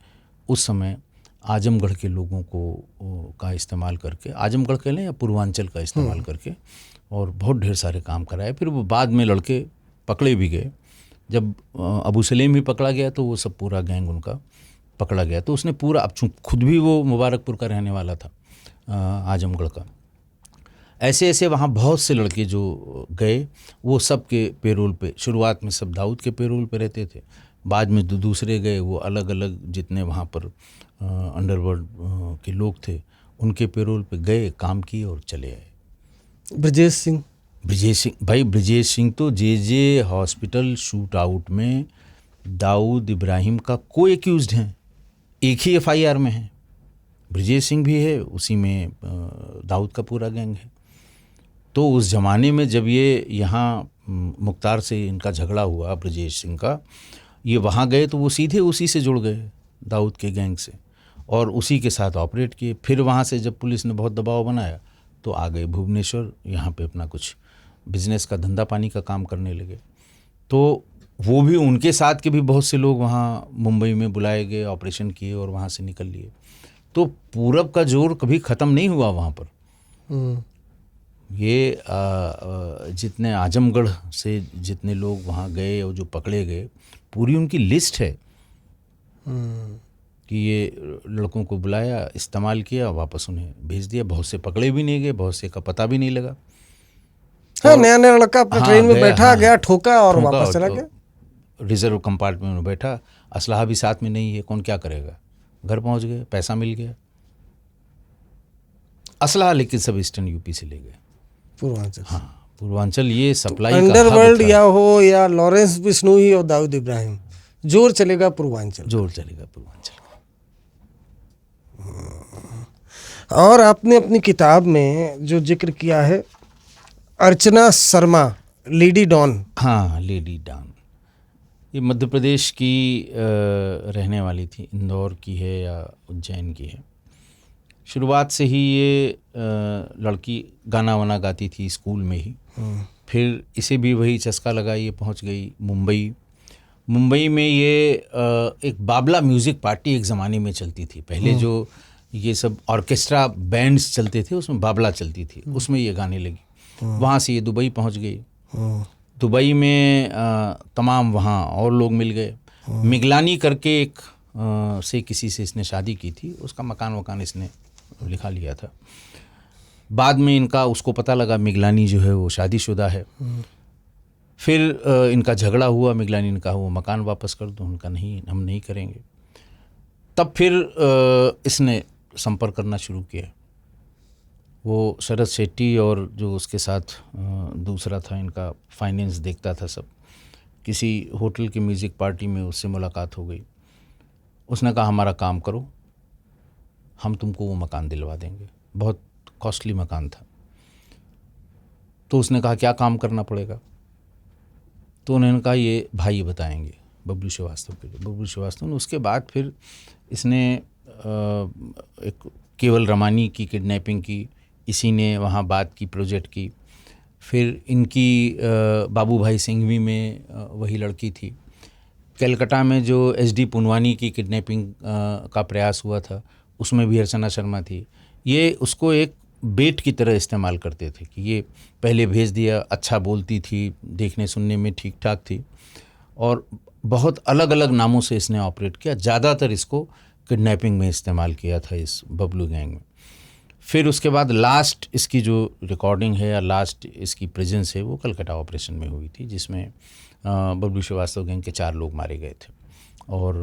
उस समय आजमगढ़ के लोगों को का इस्तेमाल करके, आजमगढ़ कह लें या पूर्वांचल का इस्तेमाल करके, और बहुत ढेर सारे काम कराए। फिर वो बाद में लड़के पकड़े भी गए। जब अबू सलेम भी पकड़ा गया तो वो सब पूरा गैंग उनका पकड़ा गया। तो उसने पूरा, अब खुद भी वो मुबारकपुर का रहने वाला था, आजमगढ़ का, ऐसे ऐसे वहाँ बहुत से लड़के जो गए, वो सब के पेरोल पे, शुरुआत में सब दाऊद के पेरोल पे रहते थे, बाद में दूसरे गए, वो अलग अलग जितने वहाँ पर अंडरवर्ल्ड के लोग थे उनके पेरोल पे गए, काम किए और चले आए। ब्रजेश सिंह भाई, ब्रजेश सिंह तो जे हॉस्पिटल शूट आउट में दाऊद इब्राहिम का को एक्यूज्ड हैं, एक ही FIR में है। ब्रजेश सिंह भी है, उसी में दाऊद का पूरा गैंग है। तो उस ज़माने में जब ये यहाँ मुख्तार से इनका झगड़ा हुआ, ब्रजेश सिंह का, ये वहाँ गए तो वो सीधे उसी से जुड़ गए, दाऊद के गैंग से, और उसी के साथ ऑपरेट किए। फिर वहाँ से जब पुलिस ने बहुत दबाव बनाया तो आ गए भुवनेश्वर, यहाँ पे अपना कुछ बिजनेस का, धंधा पानी का काम करने लगे। तो वो भी, उनके साथ के भी बहुत से लोग वहाँ मुंबई में बुलाए गए, ऑपरेशन किए और वहाँ से निकल लिए। तो पूरब का जोर कभी ख़त्म नहीं हुआ वहाँ पर। ये जितने आजमगढ़ से जितने लोग वहाँ गए और जो पकड़े गए, पूरी उनकी लिस्ट है कि ये लड़कों को बुलाया, इस्तेमाल किया, वापस उन्हें भेज दिया। बहुत से पकड़े भी नहीं गए, बहुत से का पता भी नहीं लगा। हाँ, नया नया लड़का अपने हाँ, ट्रेन में गया, बैठा, हाँ, गया, ठोका और ठोका वापस चला गया। रिजर्व कंपार्टमेंट में बैठा, असलहा भी साथ में नहीं है, कौन क्या करेगा। घर पहुंच गए, पैसा मिल गया, असलहा लेकिन सब ईस्टर्न यूपी से ले गए। पूर्वांचल। हाँ, पूर्वांचल ये सप्लाई का अंडरवर्ल्ड हब या था। हो या लॉरेंस बिश्नोई और दाऊद इब्राहिम, जोर चलेगा पूर्वांचल। जोर चलेगा पूर्वांचल। और आपने अपनी किताब में जो जिक्र किया है अर्चना शर्मा, लेडी डॉन। हाँ, लेडी डॉन, ये मध्य प्रदेश की रहने वाली थी, इंदौर की है या उज्जैन की है। शुरुआत से ही ये लड़की गाना वाना गाती थी स्कूल में ही। फिर इसे भी वही चस्का लगा, ये पहुंच गई मुंबई। मुंबई में ये एक बाबला म्यूज़िक पार्टी एक ज़माने में चलती थी। पहले जो ये सब ऑर्केस्ट्रा बैंड्स चलते थे उसमें बाबला चलती थी, उसमें ये गाने लगी। वहाँ से ये दुबई पहुँच गई। दुबई में तमाम वहाँ और लोग मिल गए। मिगलानी करके एक से किसी से इसने शादी की थी, उसका मकान इसने लिखा लिया था। बाद में इनका उसको पता लगा मिगलानी जो है वो शादीशुदा है। फिर इनका झगड़ा हुआ, मिगलानी ने कहा वो मकान वापस कर दो, उनका नहीं, हम नहीं करेंगे। तब फिर इसने संपर्क करना शुरू किया। वो शरद शेट्टी और जो उसके साथ दूसरा था इनका फाइनेंस देखता था सब, किसी होटल की म्यूज़िक पार्टी में उससे मुलाकात हो गई। उसने कहा हमारा काम करो, हम तुमको वो मकान दिलवा देंगे। बहुत कॉस्टली मकान था। तो उसने कहा क्या काम करना पड़ेगा? तो उन्होंने कहा ये भाई बताएंगे, बबलू श्रीवास्तव के लिए। बबलू श्रीवास्तव ने उसके बाद फिर इसने एक केवल रमानी की किडनैपिंग की, इसी ने वहाँ बात की, प्रोजेक्ट की। फिर इनकी बाबू भाई सिंघवी में वही लड़की थी। कलकत्ता में जो एसडी पुनवानी की किडनैपिंग का प्रयास हुआ था उसमें भी अर्चना शर्मा थी। ये उसको एक बेट की तरह इस्तेमाल करते थे कि ये पहले भेज दिया, अच्छा बोलती थी, देखने सुनने में ठीक ठाक थी, और बहुत अलग अलग नामों से इसने ऑपरेट किया। ज़्यादातर इसको किडनैपिंग में इस्तेमाल किया था इस बबलू गैंग में। फिर उसके बाद लास्ट इसकी जो रिकॉर्डिंग है या लास्ट इसकी प्रेजेंस है वो कलकत्ता ऑपरेशन में हुई थी, जिसमें बबलू श्रीवास्तव गैंग के 4 लोग मारे गए थे और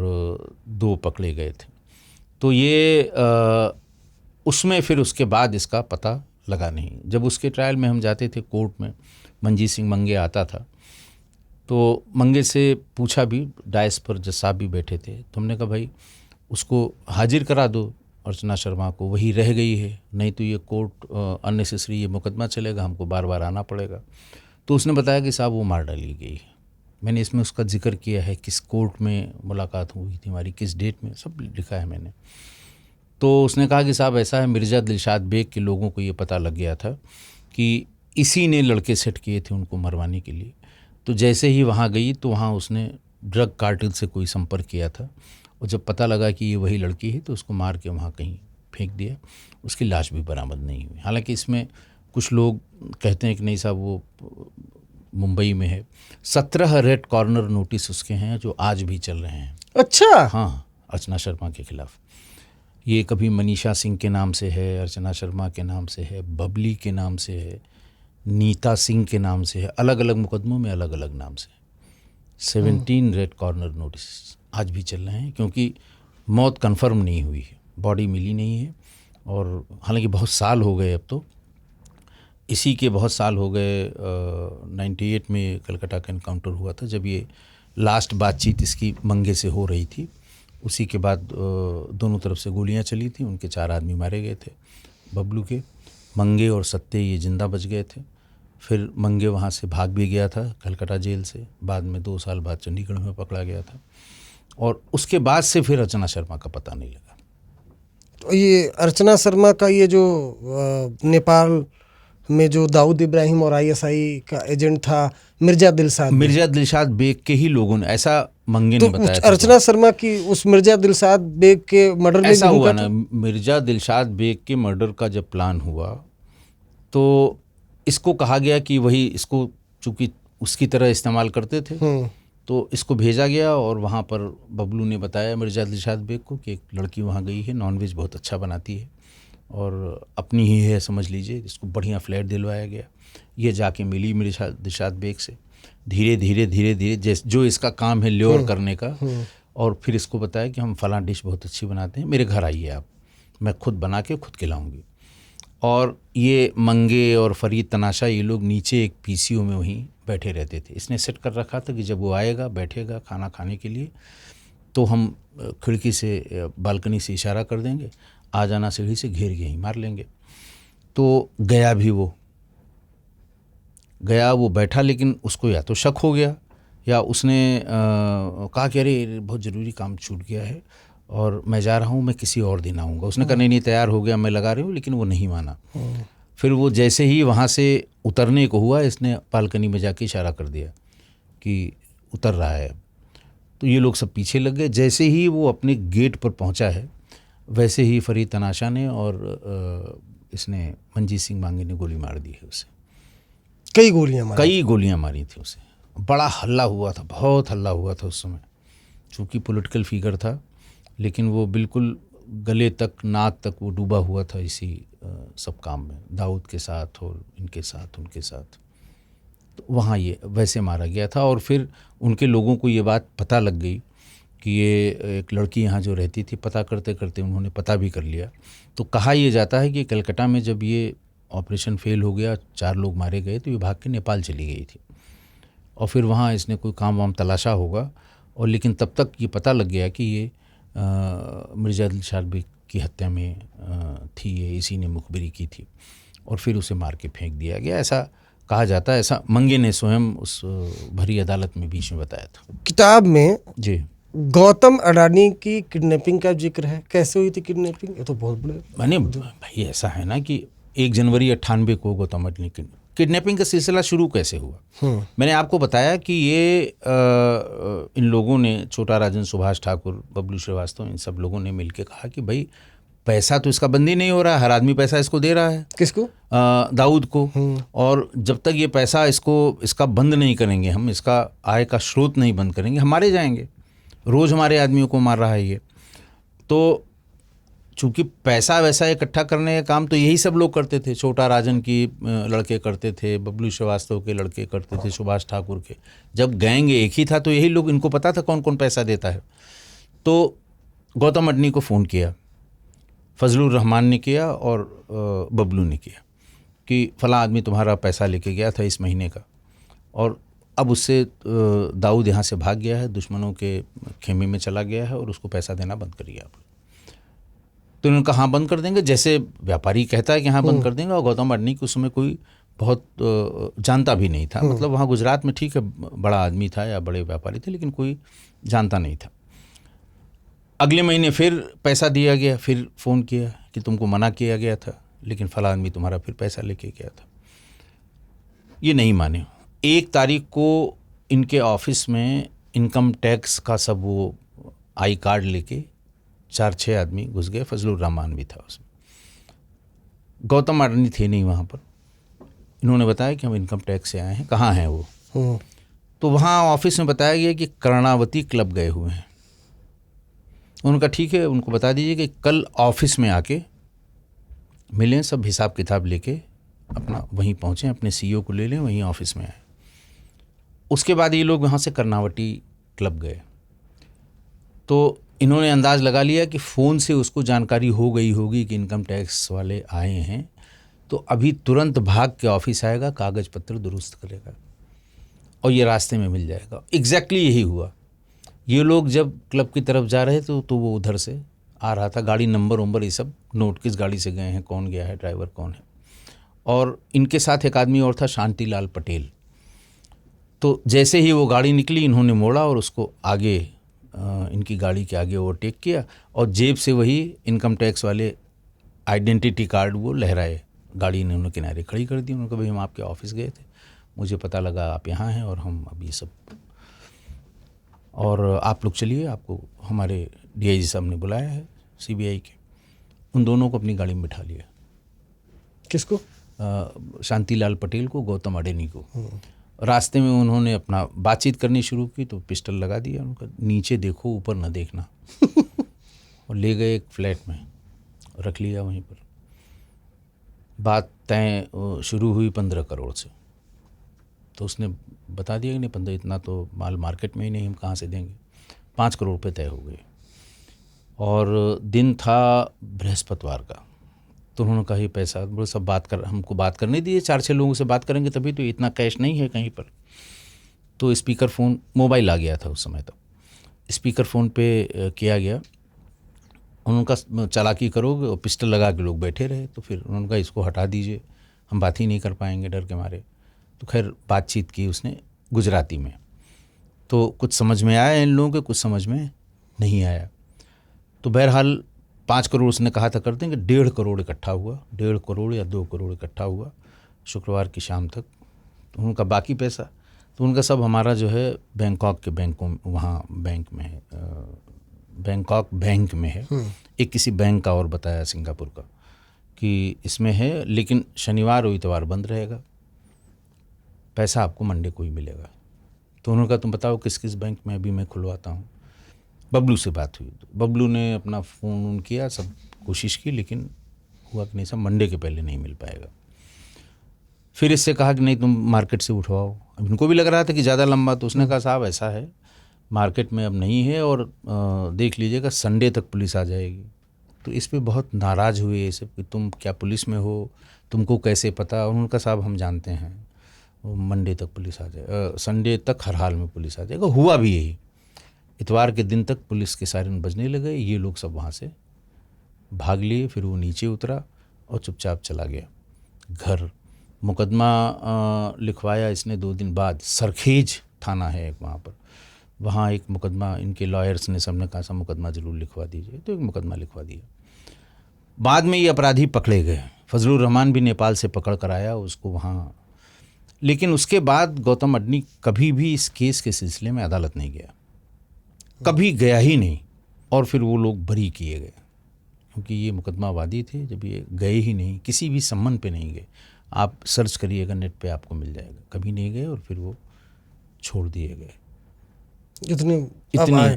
2 पकड़े गए थे। तो ये उसमें फिर उसके बाद इसका पता लगा नहीं। जब उसके ट्रायल में हम जाते थे कोर्ट में, मंजीत सिंह मंगे आता था, तो मंगे से पूछा भी, डायस पर जज साहब भी बैठे थे, तो हमने कहा भाई उसको हाजिर करा दो अर्चना शर्मा को, वही रह गई है, नहीं तो ये कोर्ट अननेसेसरी ये मुकदमा चलेगा, हमको बार बार आना पड़ेगा। तो उसने बताया कि साहब वो मार डाली गई है। मैंने इसमें उसका जिक्र किया है, किस कोर्ट में मुलाकात हुई थी हमारी, किस डेट में, सब लिखा है मैंने। तो उसने कहा कि साहब ऐसा है, मिर्ज़ा दिलशाद बेग के लोगों को ये पता लग गया था कि इसी ने लड़के सेट किए थे उनको मरवाने के लिए। तो जैसे ही वहाँ गई तो वहाँ उसने ड्रग कार्टेल से कोई संपर्क किया था, और जब पता लगा कि ये वही लड़की है तो उसको मार के वहाँ कहीं फेंक दिया। उसकी लाश भी बरामद नहीं हुई। हालांकि इसमें कुछ लोग कहते हैं कि नहीं साहब वो मुंबई में है। 17 रेड कॉर्नर नोटिस उसके हैं जो आज भी चल रहे हैं। अच्छा। हाँ, अर्चना शर्मा के खिलाफ। ये कभी मनीषा सिंह के नाम से है, अर्चना शर्मा के नाम से है, बबली के नाम से है, नीता सिंह के नाम से है, अलग अलग मुकदमों में अलग अलग नाम से 17 रेड कॉर्नर नोटिस आज भी चल रहे हैं, क्योंकि मौत कंफर्म नहीं हुई है, बॉडी मिली नहीं है। और हालांकि बहुत साल हो गए, अब तो इसी के बहुत साल हो गए। 98 में कलकत्ता का एनकाउंटर हुआ था, जब ये लास्ट बातचीत इसकी मंगे से हो रही थी। उसी के बाद दोनों तरफ से गोलियां चली थी, उनके 4 आदमी मारे गए थे बबलू के। मंगे और सत्ते ये जिंदा बच गए थे। फिर मंगे वहाँ से भाग भी गया था कलकत्ता जेल से, बाद में 2 साल बाद चंडीगढ़ में पकड़ा गया था, और उसके बाद से फिर अर्चना शर्मा का पता नहीं लगा। तो ये अर्चना शर्मा का ये जो नेपाल में जो दाऊद इब्राहिम और ISI का एजेंट था मिर्ज़ा दिलशाद बेग के ही लोगों ने, ऐसा मंगे ने बताया था। अर्चना शर्मा की उस मिर्ज़ा दिलशाद बेग के मर्डर में ऐसा हुआ ना, मिर्ज़ा दिलशाद बेग के मर्डर का जब प्लान हुआ तो इसको कहा गया कि वही इसको चूँकि उसकी तरह इस्तेमाल करते थे, तो इसको भेजा गया। और वहाँ पर बबलू ने बताया मिर्ज़ा दिलशाद बेग को कि एक लड़की वहाँ गई है, नॉनवेज बहुत अच्छा बनाती है और अपनी ही है समझ लीजिए। इसको बढ़िया फ्लैट दिलवाया गया। ये जाके मिली मेरे दिशात बेग से, धीरे धीरे धीरे धीरे जैसे जो इसका काम है ल्योर करने का, और फिर इसको बताया कि हम फलां डिश बहुत अच्छी बनाते हैं, मेरे घर आइए आप, मैं खुद बना के खुद खिलाऊंगी। और ये मंगे और फरीद तनाशा ये लोग नीचे एक पीसीओ में वहीं बैठे रहते थे। इसने सेट कर रखा था कि जब वो आएगा बैठेगा खाना खाने के लिए तो हम खिड़की से बालकनी से इशारा कर देंगे, आ जाना, सीढ़ी से घेर के ही मार लेंगे। तो गया भी वो बैठा, लेकिन उसको या तो शक हो गया या उसने कहा कि अरे बहुत ज़रूरी काम छूट गया है और मैं जा रहा हूँ, मैं किसी और दिन आऊँगा। उसने कहा नहीं तैयार हो गया, मैं लगा रही हूँ, लेकिन वो नहीं माना। फिर वो जैसे ही वहाँ से उतरने को हुआ, इसने बालकनी में जाके इशारा कर दिया कि उतर रहा है। तो ये लोग सब पीछे लग गए। जैसे ही वो अपने गेट पर पहुँचा है, वैसे ही फरीद तनाशा ने और इसने मनजीत सिंह मांगे ने गोली मार दी है उसे। कई गोलियां मारी थी उसे। बड़ा हल्ला हुआ था, बहुत हल्ला हुआ था उस समय, चूँकि पॉलिटिकल फिगर था, लेकिन वो बिल्कुल गले तक नाक तक वो डूबा हुआ था इसी सब काम में, दाऊद के साथ और इनके साथ उनके साथ। तो वहाँ ये वैसे मारा गया था। और फिर उनके लोगों को ये बात पता लग गई कि ये एक लड़की यहाँ जो रहती थी, पता करते करते उन्होंने पता भी कर लिया। तो कहा यह जाता है कि कलकत्ता में जब ये ऑपरेशन फेल हो गया, 4 लोग मारे गए, तो ये भाग के नेपाल चली गई थी और फिर वहाँ इसने कोई काम वाम तलाशा होगा। और लेकिन तब तक ये पता लग गया कि ये मिर्ज़ा दिलशाद बेग की हत्या में थी, ये इसी ने मुखबिरी की थी और फिर उसे मार के फेंक दिया गया, ऐसा कहा जाता है। ऐसा मंगे ने स्वयं उस भरी अदालत में बीच में बताया था। किताब में जी गौतम अडानी की किडनैपिंग का जिक्र है। कैसे हुई थी किडनैपिंग? ये तो बहुत बड़े मैंने भाई, ऐसा है ना कि 1 जनवरी 98 को गौतम अडानी की किडनैपिंग का सिलसिला शुरू कैसे हुआ। मैंने आपको बताया कि ये इन लोगों ने, छोटा राजन, सुभाष ठाकुर, बबलू श्रीवास्तव, इन सब लोगों ने मिलकर कहा कि भाई पैसा तो इसका बंद ही नहीं हो रहा है, हर आदमी पैसा इसको दे रहा है। किसको? दाऊद को। और जब तक ये पैसा इसका बंद नहीं करेंगे, हम इसका आय का स्रोत नहीं बंद करेंगे, हम मारे जाएंगे। रोज़ हमारे आदमियों को मार रहा है ये। तो चूँकि पैसा वैसा इकट्ठा करने का काम तो यही सब लोग करते थे, छोटा राजन की लड़के करते थे, बबलू श्रीवास्तव के लड़के करते थे, सुभाष ठाकुर के। जब गैंग एक ही था तो यही लोग, इनको पता था कौन कौन पैसा देता है। तो गौतम अडानी को फ़ोन किया, फजलुर रहमान ने किया और बबलू ने किया कि फ़लाँ आदमी तुम्हारा पैसा लेके गया था इस महीने का, और अब उससे दाऊद यहाँ से भाग गया है, दुश्मनों के खेमे में चला गया है और उसको पैसा देना बंद करिए आप। तो उन्होंने कहा हाँ बंद कर देंगे, जैसे व्यापारी कहता है कि हाँ बंद कर देंगे। और गौतम अडानी को उस समय कोई बहुत जानता भी नहीं था, मतलब वहाँ गुजरात में ठीक है बड़ा आदमी था या बड़े व्यापारी थे, लेकिन कोई जानता नहीं था। अगले महीने फिर पैसा दिया गया, फिर फ़ोन किया कि तुमको मना किया गया था, लेकिन फला आदमी तुम्हारा फिर पैसा लेके गया था। ये नहीं माने। 1 तारीख को इनके ऑफिस में इनकम टैक्स का सब वो आई कार्ड लेके 4-6 आदमी घुस गए, फजलुर रहमान भी था उसमें। गौतम अडानी थे नहीं वहाँ पर। इन्होंने बताया कि हम इनकम टैक्स से आए हैं, कहाँ हैं वो। तो वहाँ ऑफिस में बताया गया कि कर्णावती क्लब गए हुए हैं। उनका ठीक है, उनको बता दीजिए कि कल ऑफिस में आके मिलें, सब हिसाब किताब लेके अपना वहीं पहुँचें, अपने सीईओ को ले लें, वहीं ऑफिस में आए। उसके बाद ये लोग वहाँ से कर्णावती क्लब गए। तो इन्होंने अंदाज़ लगा लिया कि फ़ोन से उसको जानकारी हो गई होगी कि इनकम टैक्स वाले आए हैं, तो अभी तुरंत भाग के ऑफिस आएगा, कागज़ पत्र दुरुस्त करेगा और ये रास्ते में मिल जाएगा। एग्जैक्टली यही हुआ। ये लोग जब क्लब की तरफ जा रहे थे तो वो उधर से आ रहा था, गाड़ी नंबर वंबर ये सब नोट, किस गाड़ी से गए हैं, कौन गया है, ड्राइवर कौन है। और इनके साथ एक आदमी और था, शांतिलाल पटेल। तो जैसे ही वो गाड़ी निकली, इन्होंने मोड़ा और उसको आगे इनकी गाड़ी के आगे ओवरटेक किया और जेब से वही इनकम टैक्स वाले आइडेंटिटी कार्ड वो लहराए। गाड़ी ने उन्होंने किनारे खड़ी कर दी। उन्होंने कहा भाई हम आपके ऑफिस गए थे, मुझे पता लगा आप यहाँ हैं और हम अब ये सब, और आप लोग चलिए, आपको हमारे डीआईजी साहब ने बुलाया है सीबीआई के। उन दोनों को अपनी गाड़ी में बिठा लिया। किसको? शांतिलाल पटेल को, गौतम अडानी को। रास्ते में उन्होंने अपना बातचीत करनी शुरू की तो पिस्टल लगा दिया उनका, नीचे देखो ऊपर न देखना और ले गए एक फ्लैट में, रख लिया वहीं पर। बात तय शुरू हुई 15 करोड़ से। तो उसने बता दिया कि नहीं 15, इतना तो माल मार्केट में ही नहीं, हम कहाँ से देंगे। 5 करोड़ रुपये तय हो गए। और दिन था बृहस्पतिवार का। तो उन्होंने कहा ये पैसा, बोले सब हमको बात करने दीजिए, 4-6 लोगों से बात करेंगे तभी, तो इतना कैश नहीं है कहीं पर। तो स्पीकर फ़ोन, मोबाइल आ गया था उस समय तक, स्पीकर फ़ोन पे किया गया। उनका चालाकी करोगे और पिस्टल लगा के लोग बैठे रहे। तो फिर उन्होंने कहा इसको हटा दीजिए, हम बात ही नहीं कर पाएंगे डर के मारे। तो खैर बातचीत की उसने गुजराती में, तो कुछ समझ में आया इन लोगों के, कुछ समझ में नहीं आया। तो बहरहाल 5 करोड़ उसने कहा था कर देंगे, 1.5 करोड़ इकट्ठा हुआ, 1.5 करोड़ या 2 करोड़ इकट्ठा हुआ शुक्रवार की शाम तक। तो उनका बाकी पैसा, तो उनका सब हमारा जो है बैंकॉक के बैंकों, वहाँ बैंक में है, बैंकॉक बैंक में है। एक किसी बैंक का और बताया सिंगापुर का कि इसमें है, लेकिन शनिवार और इतवार बंद रहेगा, पैसा आपको मंडे को ही मिलेगा। तो उन्होंने कहा तुम बताओ किस किस बैंक में, अभी मैं खुलवाता हूँ। बबलू से बात हुई, तो बबलू ने अपना फ़ोन किया, सब कोशिश की, लेकिन हुआ कि नहीं सब मंडे के पहले नहीं मिल पाएगा। फिर इससे कहा कि नहीं तुम मार्केट से उठवाओ। अब इनको भी लग रहा था कि ज़्यादा लंबा, तो उसने कहा साहब ऐसा है मार्केट में अब नहीं है, और देख लीजिएगा संडे तक पुलिस आ जाएगी। तो इस पे बहुत नाराज़ हुए ये सब कि तुम क्या पुलिस में हो, तुमको कैसे पता। उन्होंने कहा साहब हम जानते हैं, मंडे तक पुलिस आ जाए, संडे तक हर हाल में पुलिस आ जाएगा। हुआ भी यही, इतवार के दिन तक पुलिस के सायरन बजने लगे, ये लोग सब वहाँ से भाग लिए। फिर वो नीचे उतरा और चुपचाप चला गया घर। मुकदमा लिखवाया इसने 2 दिन बाद, सरखेज थाना है एक वहाँ पर, वहाँ एक मुकदमा, इनके लॉयर्स ने सबने कहा सब मुकदमा ज़रूर लिखवा दीजिए, तो एक मुकदमा लिखवा दिया। बाद में ये अपराधी पकड़े गए, फजलुर रहमान भी नेपाल से पकड़ कर आया उसको वहाँ। लेकिन उसके बाद गौतम अडनी कभी भी इस केस के सिलसिले में अदालत नहीं गया, कभी गया ही नहीं। और फिर वो लोग बरी किए गए, क्योंकि ये मुकदमावादी थे। जब ये गए ही नहीं, किसी भी सम्मन पे नहीं गए, आप सर्च करिएगा नेट पे आपको मिल जाएगा, कभी नहीं गए, और फिर वो छोड़ दिए गए। इतने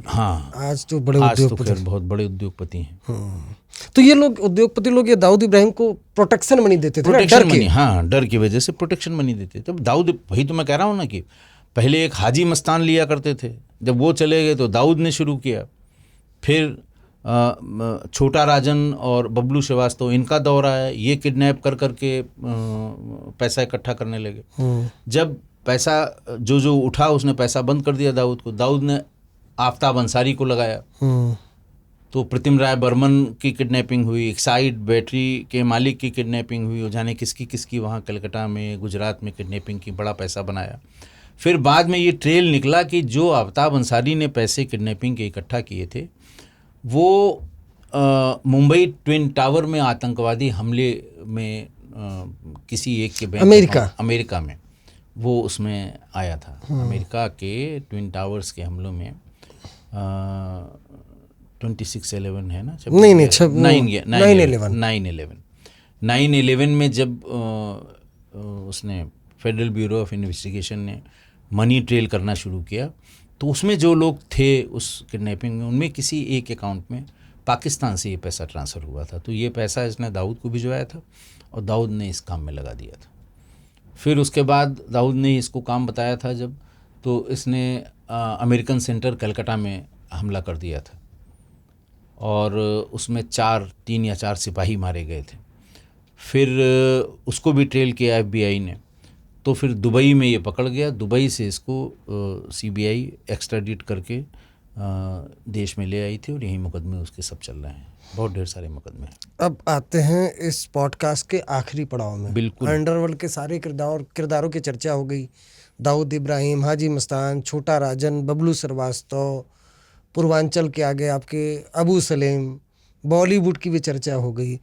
हाँ, आज तो बड़े आज तो उद्योगपति, खैर बहुत बड़े उद्योगपति हैं। तो ये लोग उद्योगपति लोग ये दाऊद इब्राहिम को प्रोटेक्शन मनी देते थे ना, प्रोटेक्शन डर के। मनी, हाँ, डर की वजह से प्रोटेक्शन मनी देते थे। तब दाऊद, वही तो मैं कह रहा हूँ ना कि पहले एक हाजी मस्तान लिया करते थे, जब वो चले गए तो दाऊद ने शुरू किया। फिर छोटा राजन और बबलू श्रीवास्तव, इनका दौर आया, ये किडनैप कर करके पैसा इकट्ठा करने लगे। जब पैसा जो उठा उसने पैसा बंद कर दिया दाऊद को। दाऊद ने आफ्ताब अंसारी को लगाया, तो प्रतिम राय बर्मन की किडनैपिंग हुई, एक्साइड बैटरी के मालिक की किडनैपिंग हुई, और जाने किसकी किसकी वहाँ कलकत्ता में, गुजरात में किडनैपिंग की, बड़ा पैसा बनाया। फिर बाद में ये ट्रेल निकला कि जो आफ्ताब अंसारी ने पैसे किडनैपिंग के इकट्ठा किए थे, वो मुंबई ट्विन टावर में आतंकवादी हमले में किसी एक के बैंक, अमेरिका में वो उसमें आया था। अमेरिका के ट्विन टावर्स के हमलों में 26/11 है ना, नहीं 9/11 में जब उसने फेडरल ब्यूरो ऑफ इन्वेस्टिगेशन ने मनी ट्रेल करना शुरू किया, तो उसमें जो लोग थे उस किडनैपिंग में, उनमें किसी एक अकाउंट में पाकिस्तान से ये पैसा ट्रांसफ़र हुआ था। तो ये पैसा इसने दाऊद को भिजवाया था और दाऊद ने इस काम में लगा दिया था। फिर उसके बाद दाऊद ने इसको काम बताया था जब, तो इसने अमेरिकन सेंटर कलकत्ता में हमला कर दिया था, और उसमें 3 या 4 सिपाही मारे गए थे। फिर उसको भी ट्रेल किया FBI ने, तो फिर दुबई में ये पकड़ गया। दुबई से इसको CBI एक्स्ट्राडिट करके देश में ले आई थी, और यही मुकदमे उसके सब चल रहे हैं, बहुत ढेर सारे मुकदमे हैं। अब आते हैं इस पॉडकास्ट के आखिरी पड़ाव में। बिल्कुल, अंडरवर्ल्ड के सारे किरदारों की चर्चा हो गई। दाऊद इब्राहिम, हाजी मस्तान, छोटा राजन, बबलू श्रीवास्तव, पूर्वांचल के आगे आपके अबू सलेम, बॉलीवुड की भी चर्चा हो गई।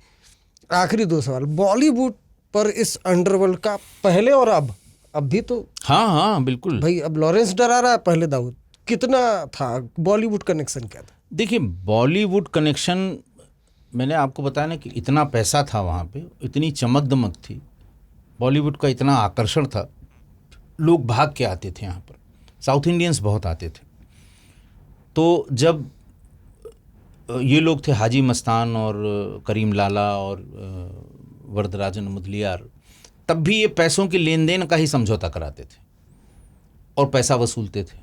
आखिरी 2 सवाल, बॉलीवुड पर इस अंडरवर्ल्ड का पहले और अब भी तो, हाँ बिल्कुल भाई अब लॉरेंस डरा रहा है, पहले दाऊद, कितना था बॉलीवुड कनेक्शन, क्या था? देखिए, बॉलीवुड कनेक्शन मैंने आपको बताया ना कि इतना पैसा था वहाँ पे, इतनी चमक दमक थी, बॉलीवुड का इतना आकर्षण था, लोग भाग के आते थे यहाँ पर, साउथ इंडियंस बहुत आते थे। तो जब ये लोग थे हाजी मस्तान और करीम लाला और वरदराजन मुदलियार, तब भी ये पैसों के लेन देन का ही समझौता कराते थे। और पैसा वसूलते थे।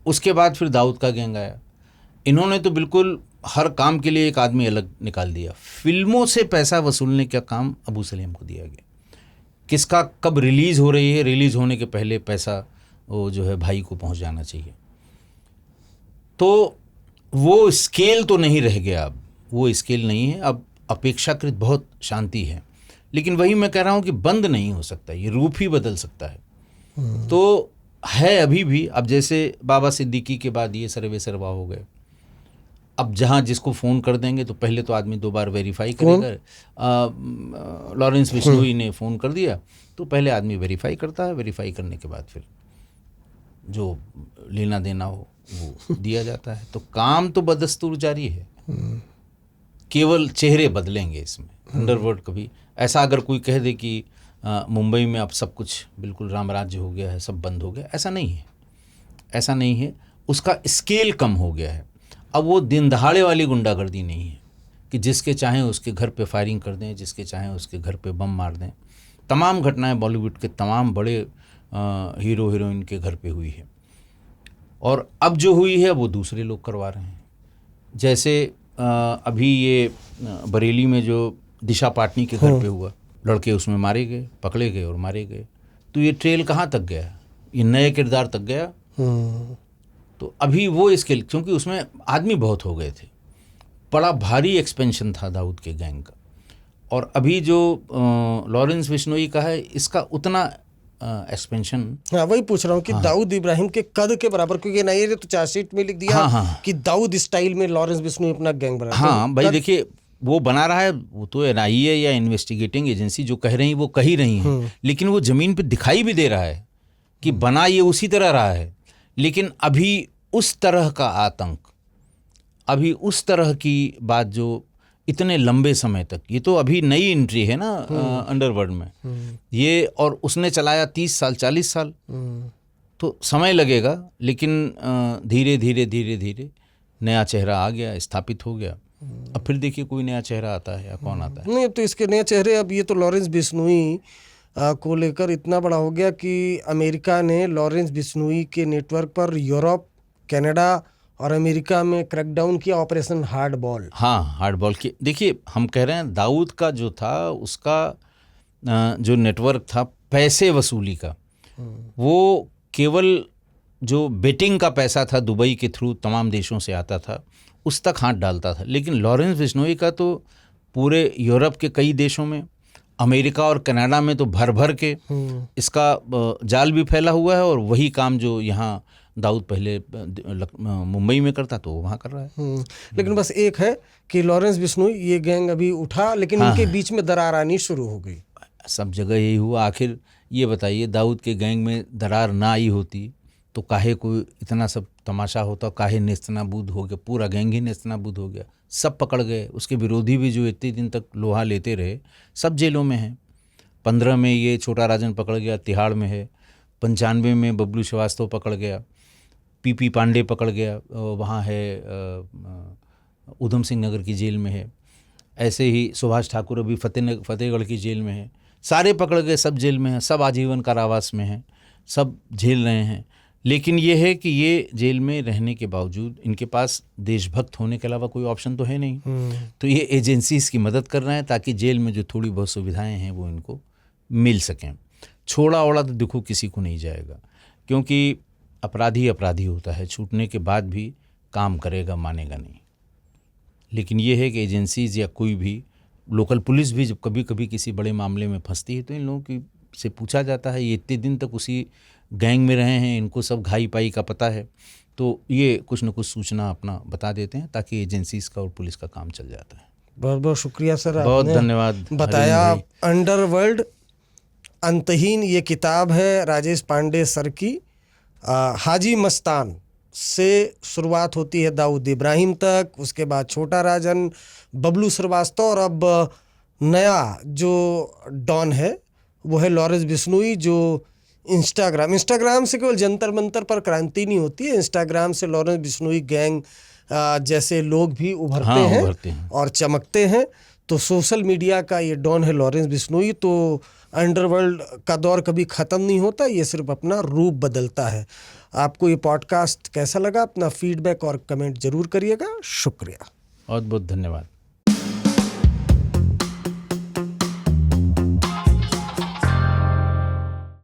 उसके बाद फिर दाऊद का गैंग आया। इन्होंने तो बिल्कुल हर काम के लिए एक आदमी अलग निकाल दिया। फिल्मों से पैसा वसूलने का काम अबू सलेम को दिया गया। किसका कब रिलीज़ हो रही है, रिलीज़ होने के पहले पैसा वो जो है भाई को पहुंच जाना चाहिए। तो वो स्केल तो नहीं रह गया, अब वो स्केल नहीं है। अब अपेक्षाकृत बहुत शांति है, लेकिन वही मैं कह रहा हूँ कि बंद नहीं हो सकता, ये रूप ही बदल सकता है। तो है अभी भी। अब जैसे बाबा सिद्दीकी के बाद ये सर्वे सर्वा हो गए। अब जहाँ जिसको फ़ोन कर देंगे तो पहले तो आदमी 2 बार वेरीफाई करेगा। लॉरेंस बिश्नोई ने फ़ोन कर दिया तो पहले आदमी वेरीफाई करता है, वेरीफाई करने के बाद फिर जो लेना देना हो वो दिया जाता है। तो काम तो बदस्तूर जारी है, केवल चेहरे बदलेंगे इसमें। अंडरवर्ल्ड कभी ऐसा अगर कोई कह दे कि मुंबई में अब सब कुछ बिल्कुल राम राज्य हो गया है, सब बंद हो गया, ऐसा नहीं है, ऐसा नहीं है। उसका स्केल कम हो गया है। अब वो दिन दहाड़े वाली गुंडागर्दी नहीं है कि जिसके चाहें उसके घर पे फायरिंग कर दें, जिसके चाहें उसके घर पे बम मार दें। तमाम घटनाएं बॉलीवुड के तमाम बड़े हीरो हीरोइन के घर पे हुई है, और अब जो हुई है वो दूसरे लोग करवा रहे हैं। जैसे अभी ये बरेली में जो दिशा पाटनी के घर पे हुआ, लड़के उसमें मारे गए, पकड़े गए और मारे गए। तो ये ट्रेल कहाँ तक गया, ये नए किरदार तक गया। तो अभी वो स्केल, क्योंकि उसमें आदमी बहुत हो गए थे, बड़ा भारी एक्सपेंशन था दाऊद के गैंग का। और अभी जो लॉरेंस बिश्नोई का है, इसका उतना एक्सपेंशन। हाँ, वही पूछ रहा हूँ कि दाऊद इब्राहिम के कद के बराबर, क्योंकि नहीं तो चार्जशीट में लिख दिया कि दाऊद स्टाइल में लॉरेंस बिश्नोई अपना गैंग बना। हाँ भाई देखिए, वो बना रहा है, वो तो NIA या इन्वेस्टिगेटिंग एजेंसी जो कह रही है वो कह ही रही हैं, लेकिन वो ज़मीन पे दिखाई भी दे रहा है कि बना ये उसी तरह रहा है। लेकिन अभी उस तरह का आतंक, अभी उस तरह की बात जो इतने लंबे समय तक, ये तो अभी नई एंट्री है ना अंडरवर्ल्ड में ये, और उसने चलाया 30 साल 40 साल, तो समय लगेगा। लेकिन धीरे धीरे धीरे धीरे नया चेहरा आ गया, स्थापित हो गया। अब फिर देखिए कोई नया चेहरा आता है या कौन आता है। नहीं, तो इसके नए चेहरे, अब ये तो लॉरेंस बिश्नोई को लेकर इतना बड़ा हो गया कि अमेरिका ने लॉरेंस बिश्नोई के नेटवर्क पर यूरोप, कनाडा और अमेरिका में क्रैकडाउन किया, ऑपरेशन हार्ड बॉल। हाँ, हार्ड बॉल की। देखिए हम कह रहे हैं दाऊद का जो था, उसका जो नेटवर्क था पैसे वसूली का, वो केवल जो बेटिंग का पैसा था दुबई के थ्रू तमाम देशों से आता था, उस तक हाथ डालता था। लेकिन लॉरेंस बिश्नोई का तो पूरे यूरोप के कई देशों में, अमेरिका और कनाडा में तो भर भर के इसका जाल भी फैला हुआ है। और वही काम जो यहाँ दाऊद पहले मुंबई में करता तो वहाँ कर रहा है। लेकिन बस एक है कि लॉरेंस बिश्नोई ये गैंग अभी उठा, लेकिन इनके बीच में दरार आनी शुरू हो गई। सब जगह यही हुआ। आखिर ये बताइए, दाऊद के गैंग में दरार ना आई होती तो काहे को इतना सब तमाशा होता, काहे नेस्तनाबूद हो गया, पूरा गैंग ही नेस्तनाबूद हो गया। सब पकड़ गए, उसके विरोधी भी जो इतने दिन तक लोहा लेते रहे, सब जेलों में हैं। 15 में ये छोटा राजन पकड़ गया, तिहाड़ में है। 95 में बबलू श्रीवास्तव पकड़ गया, PP पांडे पकड़ गया, वहाँ है उधम सिंह नगर की जेल में है। ऐसे ही सुभाष ठाकुर अभी फतेहगढ़ की जेल में है। सारे पकड़ गए, सब जेल में हैं, सब आजीवन कारावास में हैं, सब झेल रहे हैं। लेकिन ये है कि ये जेल में रहने के बावजूद इनके पास देशभक्त होने के अलावा कोई ऑप्शन तो है नहीं। तो ये एजेंसीज की मदद कर रहे हैं ताकि जेल में जो थोड़ी बहुत सुविधाएं हैं वो इनको मिल सकें। छोड़ा ओड़ा तो देखो किसी को नहीं जाएगा, क्योंकि अपराधी अपराधी होता है, छूटने के बाद भी काम करेगा, मानेगा नहीं। लेकिन ये है कि एजेंसीज या कोई भी लोकल पुलिस भी जब कभी कभी किसी बड़े मामले में फंसती है तो इन लोगों की से पूछा जाता है, ये इतने दिन तक उसी गैंग में रहे हैं, इनको सब घाई पाई का पता है, तो ये कुछ न कुछ सूचना अपना बता देते हैं ताकि एजेंसीज का और पुलिस का काम चल जाता है। बहुत बहुत शुक्रिया सर, बहुत धन्यवाद। बताया। अंडरवर्ल्ड अंतहीन ये किताब है राजेश पांडे सर की। हाजी मस्तान से शुरुआत होती है दाऊद इब्राहिम तक, उसके बाद छोटा राजन, बबलू श्रीवास्तव, और अब नया जो डॉन है वो है लॉरेंस बिश्नोई, जो इंस्टाग्राम से केवल जंतर मंतर पर क्रांति नहीं होती है, इंस्टाग्राम से लॉरेंस बिश्नोई गैंग जैसे लोग भी उभरते हैं और चमकते हैं। तो सोशल मीडिया का ये डॉन है लॉरेंस बिश्नोई। तो अंडरवर्ल्ड का दौर कभी ख़त्म नहीं होता, ये सिर्फ अपना रूप बदलता है। आपको ये पॉडकास्ट कैसा लगा? अपना फीडबैक और कमेंट ज़रूर करिएगा। शुक्रिया। बहुत बहुत धन्यवाद।